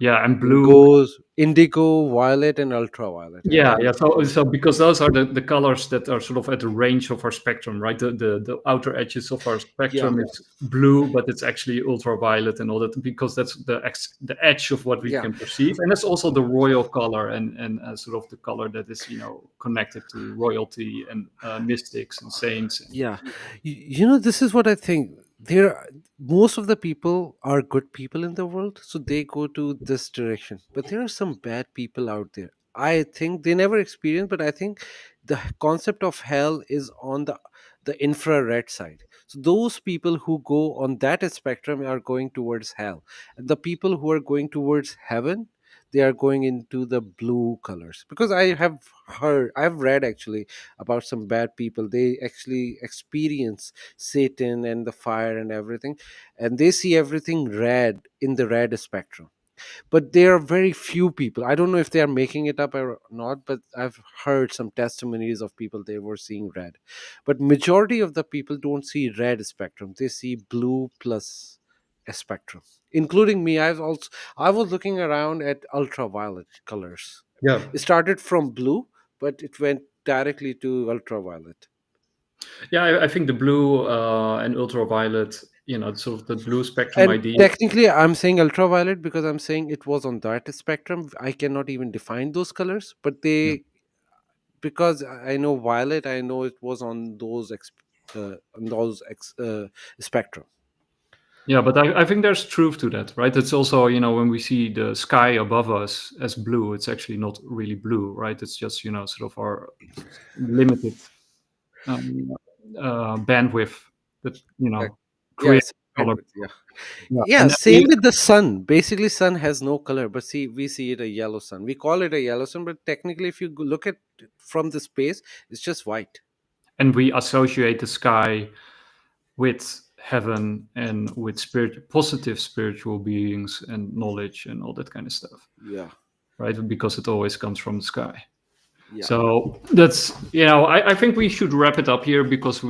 Yeah, and It blue. goes indigo, violet, and ultraviolet, and Yeah, then yeah. So because those are the colors that are sort of at the range of our spectrum, right? The outer edges of our yeah, spectrum is blue, but it's actually ultraviolet and all that, because that's the edge of what we yeah. can perceive, and it's also the royal color, and sort of the color that is connected to royalty and mystics and saints. And, Yeah, this is what I think. Most of the people are good people in the world, so they go to this direction. But there are some bad people out there. I think they never experience, but I think the concept of hell is on the infrared side. So those people who go on that spectrum are going towards hell, and the people who are going towards heaven, they are going into the blue colors. Because I've read actually about some bad people. They actually experience Satan and the fire and everything, and they see everything red in the red spectrum. But there are very few people. I don't know if they are making it up or not, but I've heard some testimonies of people they were seeing red. But majority of the people don't see red spectrum. They see blue plus a spectrum. Including me, I was looking around at ultraviolet colors. yeah, It started from blue, but it went directly to ultraviolet. yeah. I think the blue and ultraviolet, sort of the blue spectrum And idea. technically, I'm saying ultraviolet because I'm saying it was on that spectrum. I cannot even define those colors, but Yeah. because I know violet, I know it was on those spectrum. Yeah, but I think there's truth to that, right? It's also, when we see the sky above us as blue, it's actually not really blue, right? It's just, sort of our limited um, bandwidth that, Like, yeah, creates it's color. bandwidth. Yeah, Yeah. yeah. And then Same with the sun. Basically, sun has no color, but see, we see it a yellow sun. We call it a yellow sun, but technically, if you look at it from the space, it's just white. we associate the sky with heaven and with positive spiritual beings and knowledge and all that kind of stuff, Yeah, right? Because it always comes from the sky. yeah. So that's, I think we should wrap it up here, because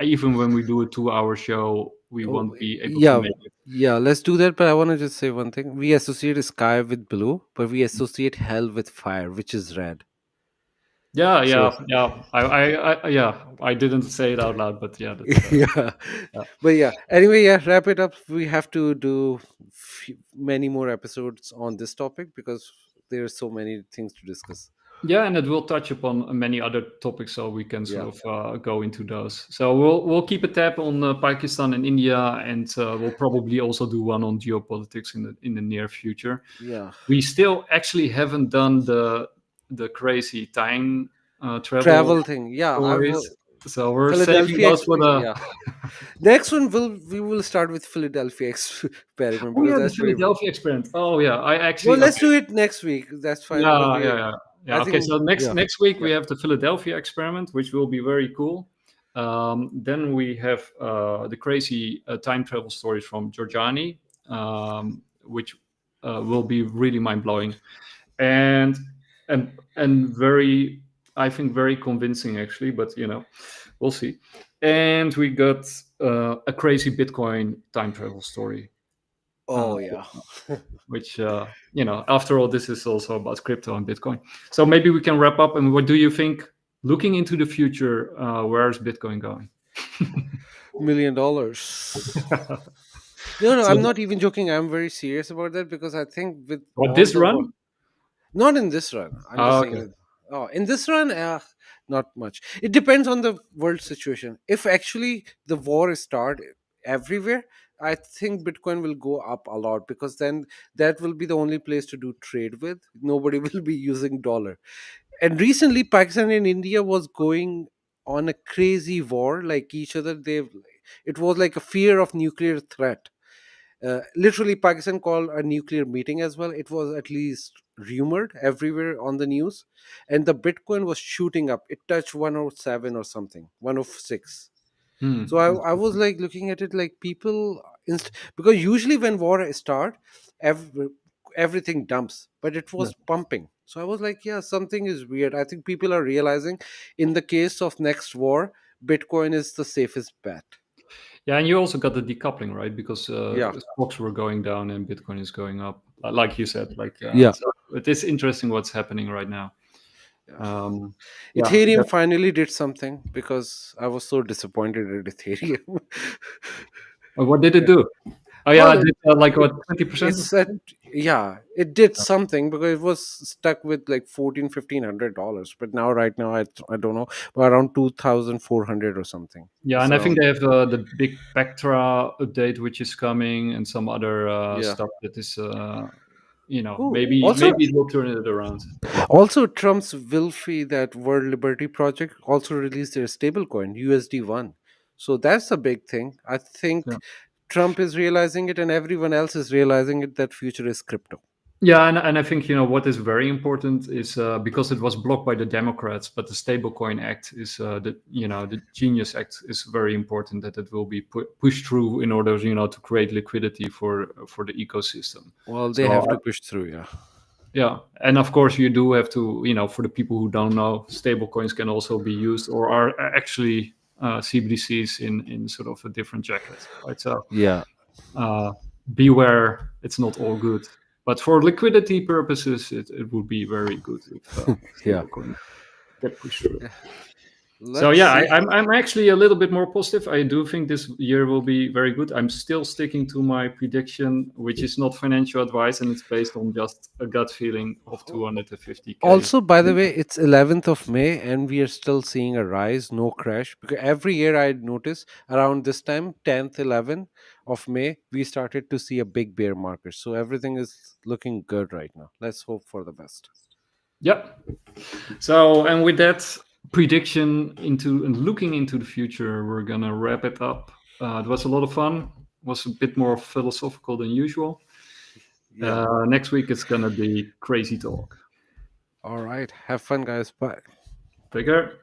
even when we do a 2-hour show, we Oh, won't be able to yeah, make it. yeah. Let's do that. But I want to just say one thing. We associate sky with blue, but we associate hell with fire, which is red. Yeah, So, yeah, yeah. Yeah, I didn't say it out loud, but yeah, that's yeah. yeah. But yeah. Anyway, yeah. Wrap it up. We have to do many more episodes on this topic because there are so many things to discuss. Yeah, and it will touch upon many other topics, so we can Yeah, sort of go into those. So we'll keep a tab on Pakistan and India, and we'll probably also do one on geopolitics in the near future. yeah. We still actually haven't done the crazy time travel Travel thing. Yeah, I will. stories, so we're saving Philadelphia. those for the. Yeah. Next one, we will start with Philadelphia experiment Oh because yeah, the that's very. Philadelphia experiment. Oh yeah, I Well, actually let's okay. do it next week. That's fine because Yeah, yeah, yeah, I yeah. Okay, think, so next yeah, next week yeah, we have the Philadelphia experiment, which will be very cool. Then we have the crazy time travel stories from Giorgiani, which will be really mind blowing, and very, I think, very convincing actually. But we'll see. And we got a crazy Bitcoin time travel story. Uh, oh yeah. which after all, this is also about crypto and Bitcoin. So maybe we can wrap up. And what do you think, looking into the future, where is Bitcoin going? $1 million. No, So I'm not even joking. I'm very serious about that because I think with what, all this the run? not in this run. I'm just Oh, saying okay. that. Oh, in this run, not much. It depends on the world situation. If actually the war is started everywhere, I think Bitcoin will go up a lot because then that will be the only place to do trade with. Nobody will be using dollar. And recently, Pakistan and India was going on a crazy war, like each other. It was like a fear of nuclear threat. Literally, Pakistan called a nuclear meeting as well. It was at least rumored everywhere on the news, and the Bitcoin was shooting up. It touched 107 or something, 106. So I was like looking at it like people, because usually when war start, every, everything dumps, but it Yeah. was pumping. So I was like, yeah, something is weird. I think people are realizing, in the case of next war, Bitcoin is the safest bet. Yeah, and you also got the decoupling, right? Because Yeah. stocks were going down and Bitcoin is going up, like you said. Yeah. So it is interesting what's happening right now. Yeah, Ethereum finally did something, because I was so disappointed at Ethereum. what did it do? Oh yeah, Well, it did, like what, 20%? it's at, yeah, it did something, because it was stuck with like $1,400, but now right now I don't know, but around 2,400 or something. Yeah, and I So think they have the big Spectra update which is coming, and some other yeah. stuff that is, Ooh, maybe also it will turn it around. also Trump's Wilfrey, that World Liberty Project, also released their stablecoin USD1. So that's a big thing. I think Yeah. Trump is realizing it, and everyone else is realizing it, that future is crypto. Yeah, and I think what is very important is because it was blocked by the Democrats, but the Stablecoin Act is the Genius Act is very important, that it will be pushed through in order to create liquidity for the ecosystem. Well, they So have to push through, yeah. yeah, and of course you do have to, for the people who don't know, stablecoins can also be used or are actually CBDCs in sort of a different jacket, right? So Yeah. Beware, it's not all good. But for liquidity purposes, it would be very good if Yeah. stablecoin get pushed through. Let's So yeah, see. I'm actually a little bit more positive. I do think this year will be very good. I'm still sticking to my prediction, which is not financial advice, and it's based on just a gut feeling of 250K. Also, by the way, it's 11th of May, and we are still seeing a rise, no crash. Because every year I notice around this time, 10th, 11th of May, we started to see a big bear market. So everything is looking good right now. Let's hope for the best. Yep. So, and with that prediction into and looking into the future, we're gonna wrap it up. It was a lot of fun. It was a bit more philosophical than usual. Yeah. Next week it's gonna be crazy talk. All right. Have fun, guys. Bye. Take care.